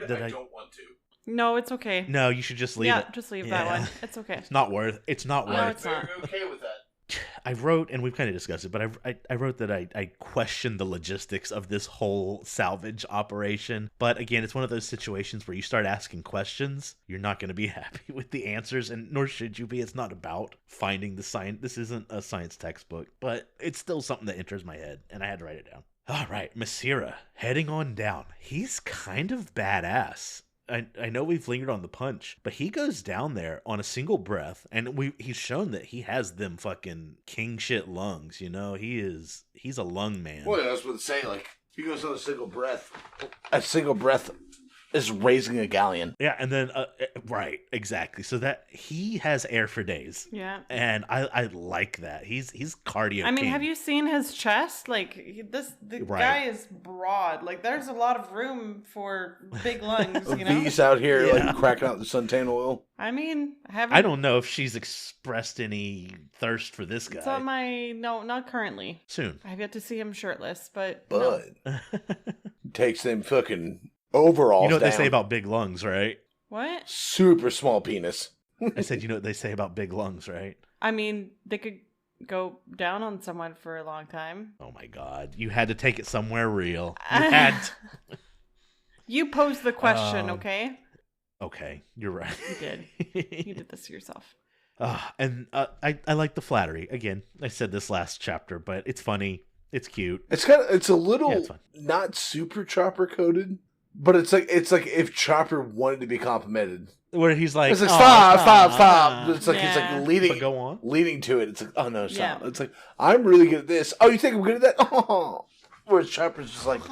that I don't want to. No, it's okay. No, you should just leave it. Yeah, just leave that one. It's okay. It's not worth. No, it's not. I'm okay with that. I wrote, and we've kind of discussed it, but I wrote that I questioned the logistics of this whole salvage operation. But again, it's one of those situations where you start asking questions, you're not going to be happy with the answers, and nor should you be. It's not about finding the science. This isn't a science textbook, but it's still something that enters my head, and I had to write it down. All right, Masira, heading on down. He's kind of badass. I know we've lingered on the punch, but he goes down there on a single breath, and he's shown that he has them fucking king shit lungs, you know? He's a lung man. Well, I was going to say, like, he goes on a single breath. A single breath is raising a galleon. Yeah, and then, right, exactly. So that he has air for days. Yeah. And I like that. He's cardio I mean, king. have you seen his chest? Like, the guy is broad. Like, there's a lot of room for big lungs, you know? V's out here, like, cracking out the suntan oil. I mean, I don't know if she's expressed any thirst for this guy. It's on my... No, not currently. Soon. I have yet to see him shirtless, but no. Takes them fucking... You overalls know what down. they say about big lungs, right? What? Super small penis. I said, you know what they say about big lungs, right? I mean, they could go down on someone for a long time. Oh my God. You had to take it somewhere real. You had to. You posed the question, okay? Okay, you're right. You did. You did this to yourself. And I like the flattery. Again, I said this last chapter, but it's funny. It's cute. It's a little not super Chopper coded. But it's like if Chopper wanted to be complimented, Where he's like, It's like, "Oh, stop. It's like, Yeah. he's like leading, But go on. leading to it. It's like, oh no, stop. Yeah. It's like, I'm really good at this. Oh, you think I'm good at that? Oh. Whereas Chopper's just like,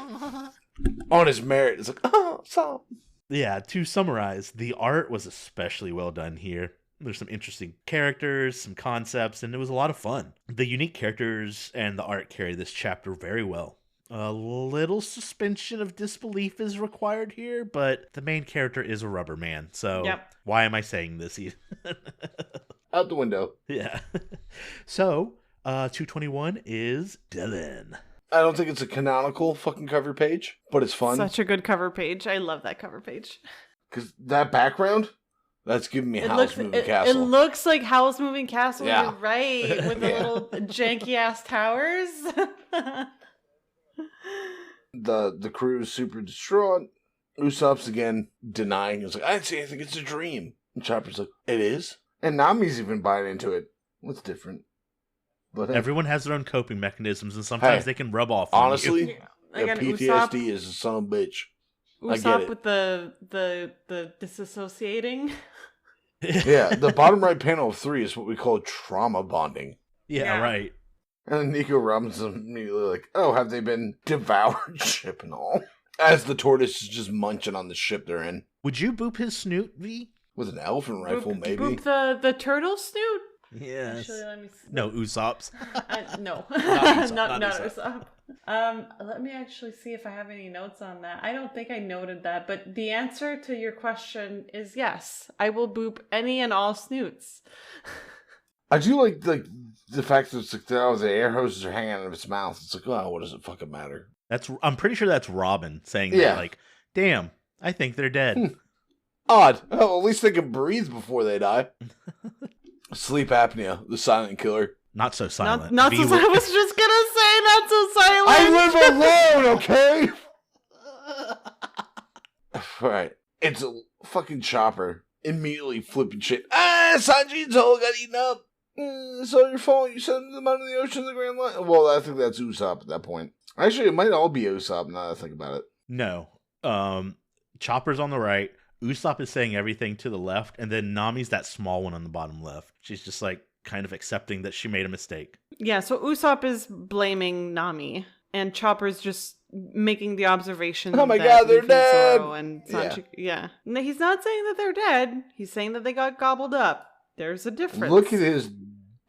on his merit. It's like, oh, stop. Yeah, to summarize, the art was especially well done here. There's some interesting characters, some concepts, and it was a lot of fun. The unique characters and the art carry this chapter very well. A little suspension of disbelief is required here, but the main character is a rubber man, so Yep. why am I saying this? Out the window. Yeah. So, 221 is Dylan. I don't think it's a canonical fucking cover page, but it's fun. Such a good cover page. I love that cover page. Because that background, that's giving me Howl's Moving Castle. It looks like Howl's Moving Castle. Yeah. You're right. With the little janky ass towers. The crew's super distraught. Usopp's again denying. He's like, I didn't see anything. It's a dream. And Chopper's like, it is? And Nami's even buying into it. What's different? But hey, Everyone has their own coping mechanisms, and sometimes Hey, they can rub off on you. honestly, Again, PTSD is a son of a bitch. I get Usopp it. with the disassociating. Yeah, the bottom right panel of 3 is what we call trauma bonding. Yeah, Yeah. right. And then Nico Robinson immediately like, oh, have they been devoured, ship and all? As the tortoise is just munching on the ship they're in. Would you boop his snoot, V? With an elephant rifle, Boop- maybe? boop the turtle snoot. Yes. Actually, let me see. No, Usopp's. No, Usopp, not not Usopp. Let me actually see if I have any notes on that. I don't think I noted that, but the answer to your question is yes. I will boop any and all snoots. I do like the fact that it's like, oh, the air hoses are hanging out of its mouth. It's like, oh, what does it fucking matter? I'm pretty sure that's Robin saying Yeah. that, like, damn, I think they're dead. Odd. Oh, at least they can breathe before they die. Sleep apnea, the silent killer. Not so silent. Not V so. I was just gonna say not so silent. I live alone, okay? Right. It's a fucking Chopper. Immediately flipping shit. Sanji's all got eaten up. It's all your fault. You sent them out of the ocean, the Grand Line. Well, I think that's Usopp at that point. Actually, it might all be Usopp now that I think about it. No. Chopper's on the right. Usopp is saying everything to the left, and then Nami's that small one on the bottom left. She's just like kind of accepting that she made a mistake. Yeah, so Usopp is blaming Nami, and Chopper's just making the observation. Oh my that God, they're Luffy, dead! Zoro, and Sanji. Yeah. No, he's not saying that they're dead. He's saying that they got gobbled up. There's a difference. Look at his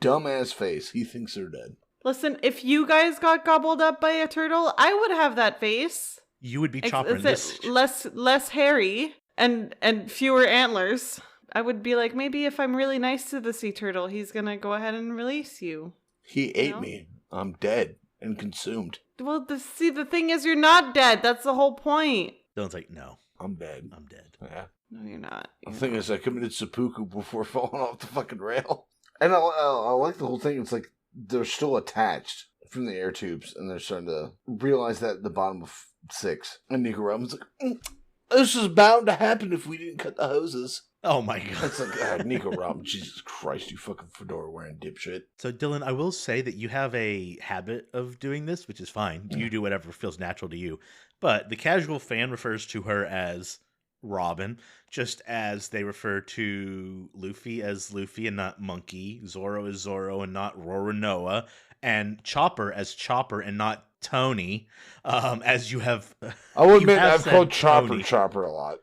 dumbass face. He thinks they're dead. Listen, if you guys got gobbled up by a turtle, I would have that face. You would be Chopper in this. Less hairy and fewer antlers. I would be like, maybe if I'm really nice to the sea turtle, he's gonna go ahead and release you. He ate No? me. I'm dead and consumed. Well, the thing is, you're not dead. That's the whole point. Dylan's like, no, I'm dead. I'm dead. Yeah. No, you're not. The You're thing not. is, I committed seppuku before falling off the fucking rail. And I like the whole thing. It's like they're still attached from the air tubes, and they're starting to realize that at the bottom of 6. And Nico Robin's like, this is bound to happen if we didn't cut the hoses. Oh my god. It's like, God, Nico Robin, Jesus Christ, you fucking fedora wearing dipshit. So Dylan, I will say that you have a habit of doing this, which is fine. You do whatever feels natural to you. But the casual fan refers to her as Robin, just as they refer to Luffy as Luffy and not Monkey, Zoro as Zoro and not Roronoa, and Chopper as Chopper and not Tony, as you have. I will you admit, have I've said called Chopper Tony. Chopper a lot.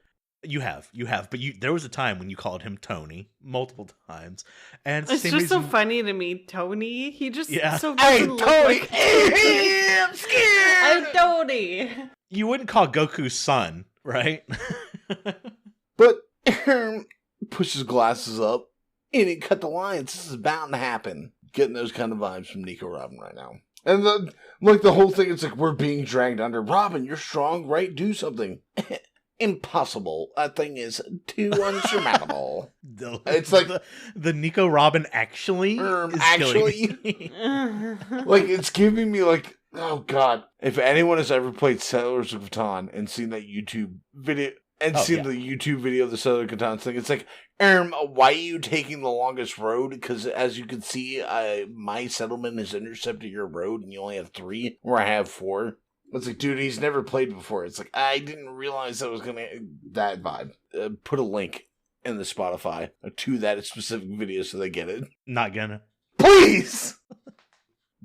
You have, but there was a time when you called him Tony multiple times, and It's same just so reason- funny to me, Tony. He just Yeah. so Hey, doesn't look Tony! like- I'm scared! I'm Tony. You wouldn't call Goku's son, right? But pushes glasses up, and he cut the lines. This is bound to happen. Getting those kind of vibes from Nico Robin right now. And the whole thing, it's like we're being dragged under. Robin, you're strong, right? Do something. Impossible. That thing is too unsurmountable. It's like- the Nico Robin actually is killing me. Like, it's giving me like, oh god. If anyone has ever played Settlers of Catan and seen that YouTube video, and Oh, seen yeah. the YouTube video of the Settlers of Catan thing, it's like, why are you taking the longest road? Because as you can see, my settlement has intercepted your road and you only have 3, where I have 4. It's like, dude, he's never played before. It's like, I didn't realize I was gonna, that vibe. Put a link in the Spotify to that specific video so they get it. Not gonna. Please!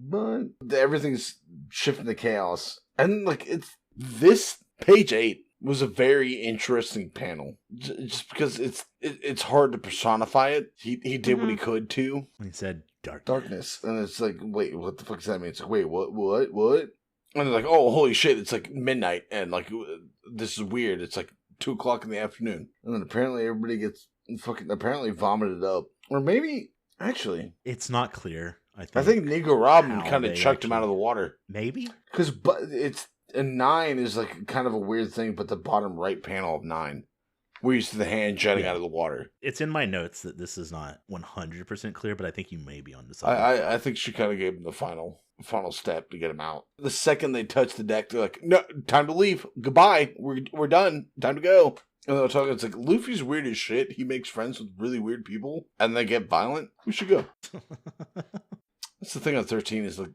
But everything's shifting to chaos. And, like, this page 8 was a very interesting panel. Just because it's hard to personify it. He did what he could, too. He said darkness. And it's like, wait, what the fuck does that mean? It's like, wait, what? And they're like, oh, holy shit, it's like midnight. And, like, this is weird. It's like 2 o'clock in the afternoon. And then apparently everybody gets apparently vomited up. Or maybe, actually, it's not clear. I think Nico Robin kind of chucked him out of the water. Maybe? Because it's a 9 is like kind of a weird thing, but the bottom right panel of 9, where you see the hand jutting out of the water. It's in my notes that this is not 100% clear, but I think you may be on this. I think she kind of gave him the final step to get him out. The second they touch the deck, they're like, no, time to leave. Goodbye. We're done. Time to go. And they're talking, it's like, Luffy's weird as shit. He makes friends with really weird people, and they get violent. We should go. That's the thing on 13 is like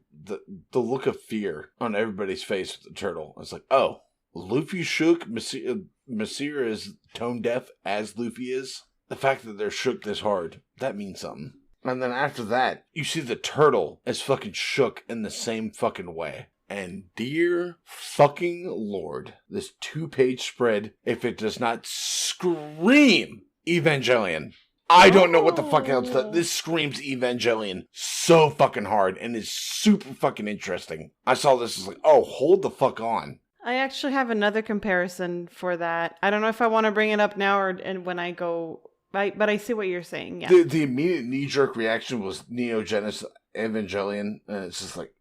the look of fear on everybody's face with the turtle. It's like, oh, Luffy shook. Masir is tone deaf as Luffy is. The fact that they're shook this hard, that means something. And then after that, you see the turtle is fucking shook in the same fucking way. And dear fucking Lord, this 2-page spread, if it does not scream Evangelion. I don't know what the fuck else. This screams Evangelion so fucking hard and is super fucking interesting. I saw this as like, oh, hold the fuck on. I actually have another comparison for that. I don't know if I want to bring it up now or and when I go, but I see what you're saying. Yeah. The immediate knee-jerk reaction was Neo Genesis Evangelion, and it's just like,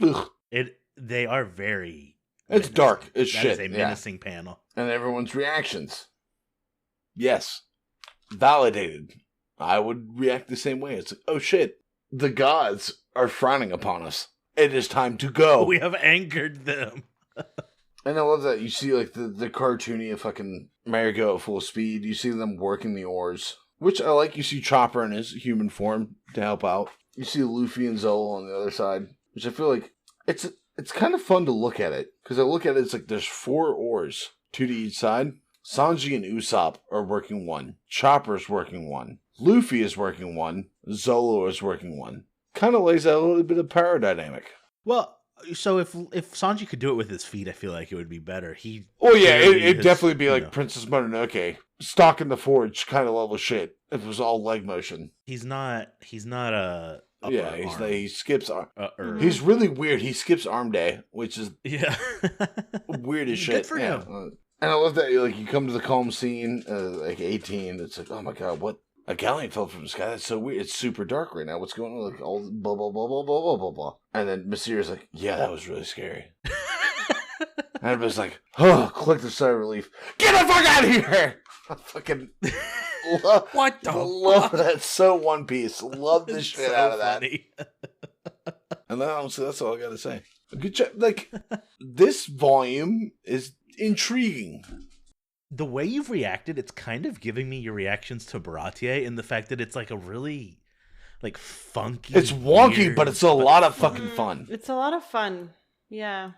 ugh. They are very... It's dark as shit. That is a menacing panel. And everyone's reactions. Yes. Validated. I would react the same way. It's like, oh shit, the gods are frowning upon us. It is time to go. We have angered them. And I love that you see like the cartoony fucking merry-go at full speed. You see them working the oars, which I like. You see Chopper in his human form to help out. You see Luffy and Zolo on the other side, which I feel like it's kind of fun to look at it because I look at it. It's like there's 4 oars, 2 to each side. Sanji and Usopp are working 1. Chopper's working 1. Luffy is working 1. Zolo is working 1. Kind of lays out a little bit of power dynamic. Well, so if Sanji could do it with his feet, I feel like it would be better. It'd definitely be like Princess Mononoke, stock in the forge kind of level shit. If it was all leg motion. He's not a... he skips arm. He's really weird. He skips arm day, which is weird as shit. Good for him. And I love that, like, you come to the calm scene, like 18, it's like, oh my god, what? A galleon fell from the sky? That's so weird. It's super dark right now. What's going on? Like, all blah, blah, blah, blah, blah, blah, blah, blah. And then Masir's like, yeah, that was really scary. And everybody's like, oh, collective sigh of relief. Get the fuck out of here! I fucking love, what the love fuck? That. So One Piece. Love the shit out of funny. That. And then, honestly, that's all I gotta say. Good job. Like, this volume is intriguing. The way you've reacted, it's kind of giving me your reactions to Baratier in the fact that it's like a really like funky. It's wonky, weird, but it's a lot of fucking fun. It's a lot of fun. Yeah.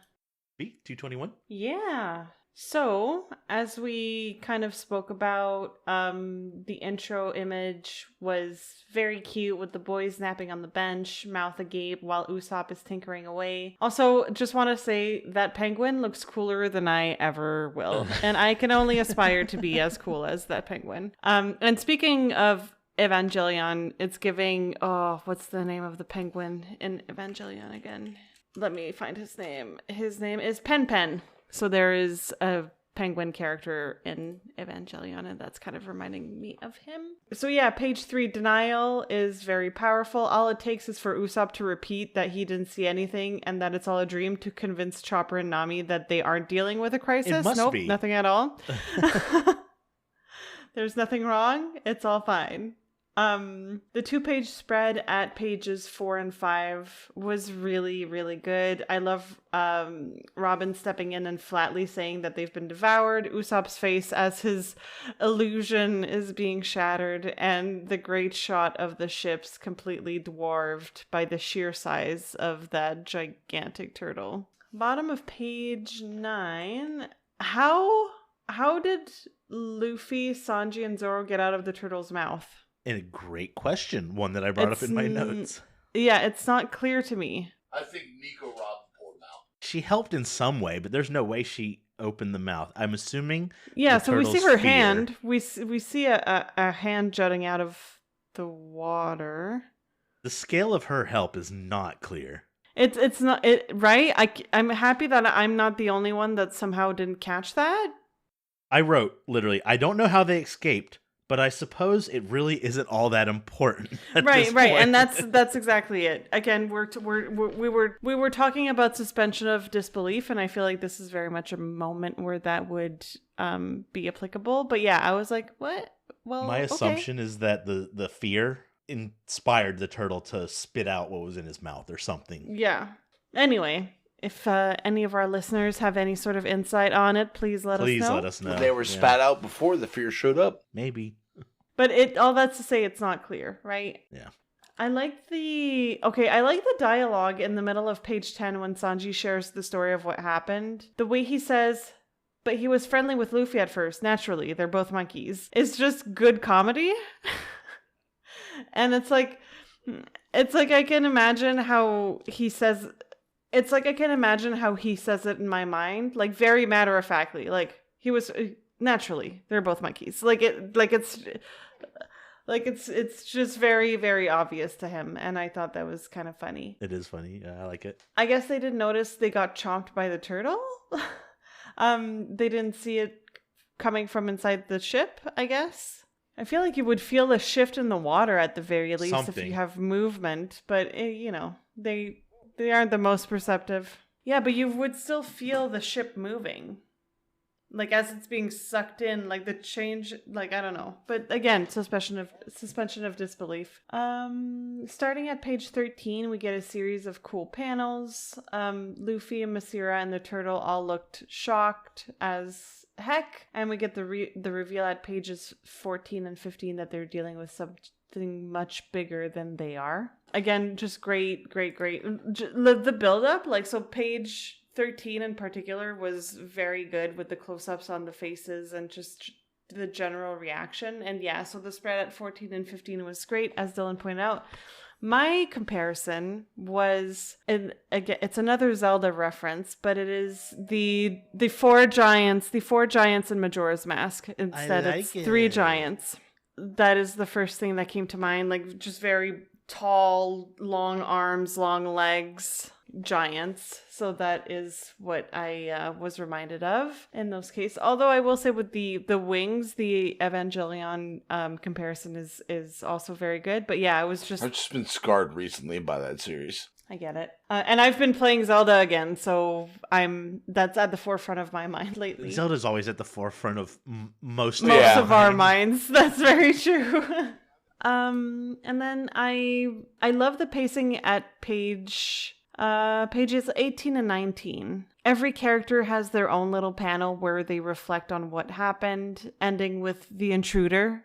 B 221. Yeah. So, as we kind of spoke about, the intro image was very cute with the boys napping on the bench, mouth agape while Usopp is tinkering away. Also, just want to say that penguin looks cooler than I ever will. And I can only aspire to be as cool as that penguin. And speaking of Evangelion, it's giving, what's the name of the penguin in Evangelion again? Let me find his name. His name is Pen Pen. So there is a penguin character in Evangelion, and that's kind of reminding me of him. So yeah, page 3, denial is very powerful. All it takes is for Usopp to repeat that he didn't see anything and that it's all a dream to convince Chopper and Nami that they aren't dealing with a crisis. It must be. Nothing at all. There's nothing wrong. It's all fine. The 2-page spread at pages 4 and 5 was really, really good. I love Robin stepping in and flatly saying that they've been devoured, Usopp's face as his illusion is being shattered, and the great shot of the ships completely dwarfed by the sheer size of that gigantic turtle. Bottom of page 9. How did Luffy, Sanji, and Zoro get out of the turtle's mouth? And a great question, one that I brought up in my notes. Yeah, it's not clear to me. I think Nico robbed the poor mouth. She helped in some way, but there's no way she opened the mouth. I'm assuming. Yeah, so we see her fear. hand. We see a hand jutting out of the water. The scale of her help is not clear. It's not it right. I'm happy that I'm not the only one that somehow didn't catch that. I wrote literally, I don't know how they escaped, but I suppose it really isn't all that important. Right, and that's exactly it. Again, we were talking about suspension of disbelief, and I feel like this is very much a moment where that would be applicable. But yeah, I was like, what? Well, my assumption is that the fear inspired the turtle to spit out what was in his mouth or something. Yeah. Anyway, if any of our listeners have any sort of insight on it, please let us know. They were spat out before the fear showed up. Maybe. But all that's to say it's not clear, right? Yeah. I like the dialogue in the middle of page 10 when Sanji shares the story of what happened. The way he says, but he was friendly with Luffy at first, naturally, they're both monkeys. It's just good comedy. And it's like I can imagine how he says it in my mind, like very matter of factly, like he was naturally, they're both monkeys. It's just very, very obvious to him. And I thought that was kind of funny. It is funny. I like it. I guess they didn't notice they got chomped by the turtle. They didn't see it coming from inside the ship, I guess. I feel like you would feel a shift in the water at the very least if you have movement, but they aren't the most perceptive. Yeah, but you would still feel the ship moving, like as it's being sucked in, like the change, like I don't know. But again, suspension of disbelief. Starting at page 13, we get a series of cool panels. Luffy and Masira and the turtle all looked shocked as heck, and we get the reveal at pages 14 and 15 that they're dealing with something much bigger than they are. Again, just great. The build up, like, so page 13 in particular was very good with the close-ups on the faces and just the general reaction. And yeah, so the spread at 14 and 15 was great, as Dylan pointed out. My comparison was, and again, it's another Zelda reference, but it is the four giants in Majora's Mask. Instead, it's 3 giants. That is the first thing that came to mind, like just very tall, long arms, long legs, giants. So that is what I was reminded of in those cases. Although I will say with the wings, the Evangelion comparison is also very good. But yeah, I've just been scarred recently by that series. I get it. And I've been playing Zelda again, so that's at the forefront of my mind lately. Zelda's always at the forefront of most of our minds. That's very true. And then I love the pacing at pages 18 and 19. Every character has their own little panel where they reflect on what happened, ending with the intruder,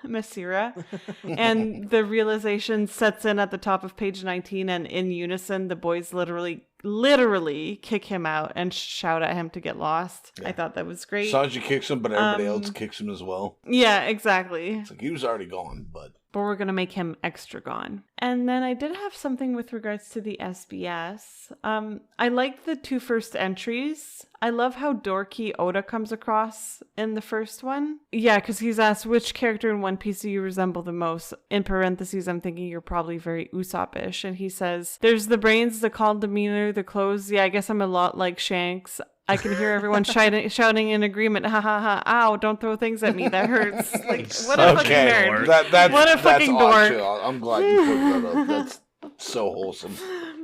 Masira. And the realization sets in at the top of page 19, and in unison, the boys literally kick him out and shout at him to get lost. Yeah. I thought that was great. Sanji kicks him, but everybody else kicks him as well. Yeah, exactly. It's like he was already gone, but we're going to make him extra gone. And then I did have something with regards to the SBS. I liked the 2 first entries. I love how dorky Oda comes across in the first one. Yeah, because he's asked, which character in One Piece do you resemble the most? In parentheses, I'm thinking you're probably very Usopp-ish. And he says, there's the brains, the calm demeanor, the clothes. Yeah, I guess I'm a lot like Shanks. I can hear everyone shouting in agreement. Ha ha ha! Ow! Don't throw things at me. That hurts. Like, what a fucking nerd. What a fucking dork. I'm glad you put that up. That's so wholesome.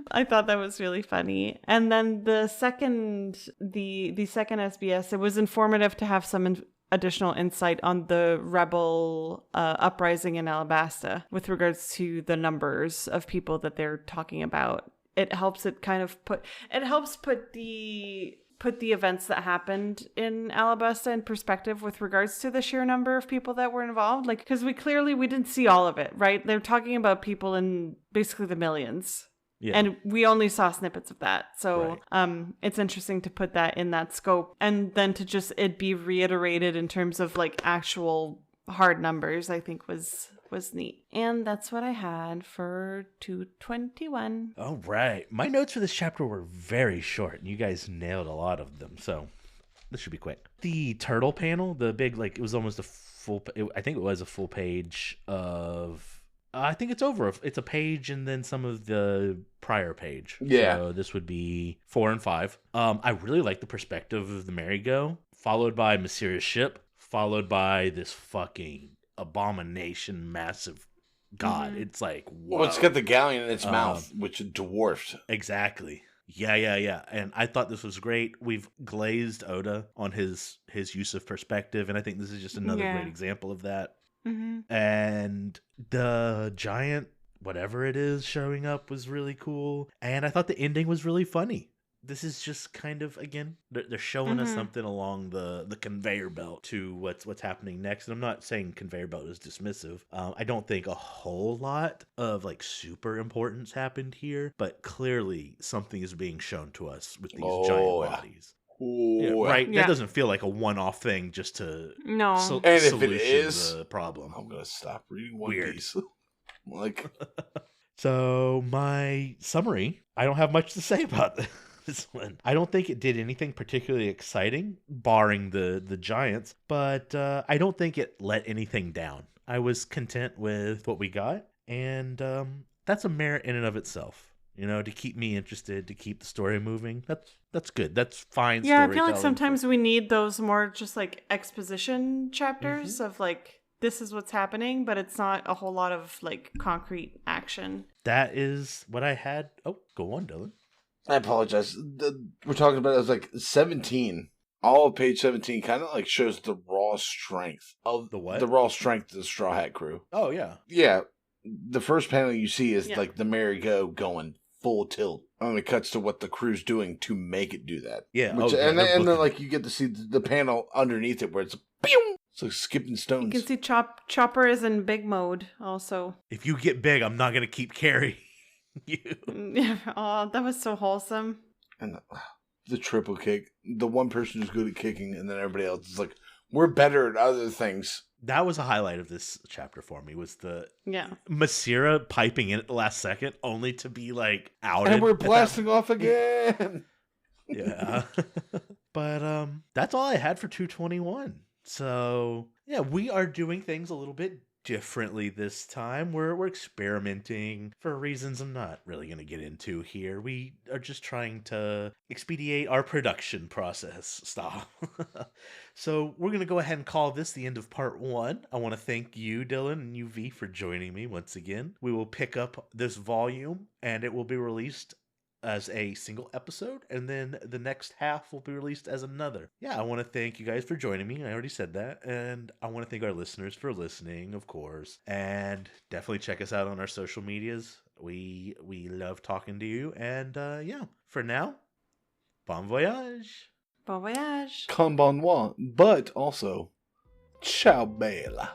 I thought that was really funny. And then the second SBS, it was informative to have some additional insight on the rebel uprising in Alabasta with regards to the numbers of people that they're talking about. It helps put the events that happened in Alabasta in perspective with regards to the sheer number of people that were involved. Like, because we didn't see all of it, right? They're talking about people in basically the millions. Yeah. And we only saw snippets of that. So Right. it's interesting to put that in that scope. And then to just it be reiterated in terms of like actual hard numbers, I think was neat. And that's what I had for 221. All right. My notes for this chapter were very short, and you guys nailed a lot of them. So this should be quick. The turtle panel, the big, like, it was almost a full, I think it was a full page of, I think it's a page and then some of the prior page. Yeah. So this would be 4 and 5. I really like the perspective of the merry-go, followed by Masira's ship, followed by this fucking abomination, massive god. Mhm. It's like, whoa. Well, it's got the galleon in its mouth, which is dwarfed. Exactly. Yeah. And I thought this was great. We've glazed Oda on his use of perspective, and I think this is just another Yeah. great example of that. Mm-hmm. And the giant, whatever it is, showing up was really cool. And I thought the ending was really funny. This is just kind of, again, they're showing us Mhm. something along the conveyor belt to what's happening next. And I'm not saying conveyor belt is dismissive. I don't think a whole lot of like super importance happened here, but clearly something is being shown to us with these giant yeah. bodies. Ooh, Right? Yeah. That doesn't feel like a one-off thing just to No. And if it solution is, the problem. I'm gonna stop reading One Weird. Piece. Like, So my summary, I don't have much to say about this one. I don't think it did anything particularly exciting, barring the giants, but I don't think it let anything down. I was content with what we got, and that's a merit in and of itself. You know, to keep me interested, to keep the story moving. That's good. That's fine. Yeah, I feel like storytelling sometimes for- we need those more just like exposition chapters of like, this is what's happening, but it's not a whole lot of like concrete action. that is what I had. Oh, go on, Dylan. I apologize. We're talking about it was like 17. All of page 17 kind of like shows the raw strength of The what? The raw strength of the Straw Hat crew. Oh yeah. Yeah, the first panel you see is Yeah. like the merry-go going full tilt. And it cuts to what the crew's doing to make it do that. Yeah. Which, oh, yeah, and they're then booking like you get to see the panel underneath it where it's pew! It's like skipping You stones. can see Chopper is in big mode also. If you get big, I'm not gonna keep carrying you. Oh, that was so wholesome. And the triple kick. The one person who's good at kicking, and then everybody else is like, we're better at other things. That was a highlight of this chapter for me. Was the Yeah. Masira piping in at the last second, only to be like outed. And we're at that- blasting off again. Yeah. But that's all I had for 221. So yeah, we are doing things a little bit differently this time. We're experimenting for reasons I'm not really going to get into here. We are just trying to expedite our production process. Stop. So we're going to go ahead and call this the end of part 1. I want to thank you, Dylan, and you, V, for joining me once again. We will pick up this volume, and it will be released as a single episode, and then the next half will be released as another. Yeah, I want to thank you guys for joining me. I already said that. And I want to thank our listeners for listening, of course. And definitely check us out on our social medias. We love talking to you. And yeah, for now, bon voyage. Bon voyage. Comme bon moi, but also, ciao bella.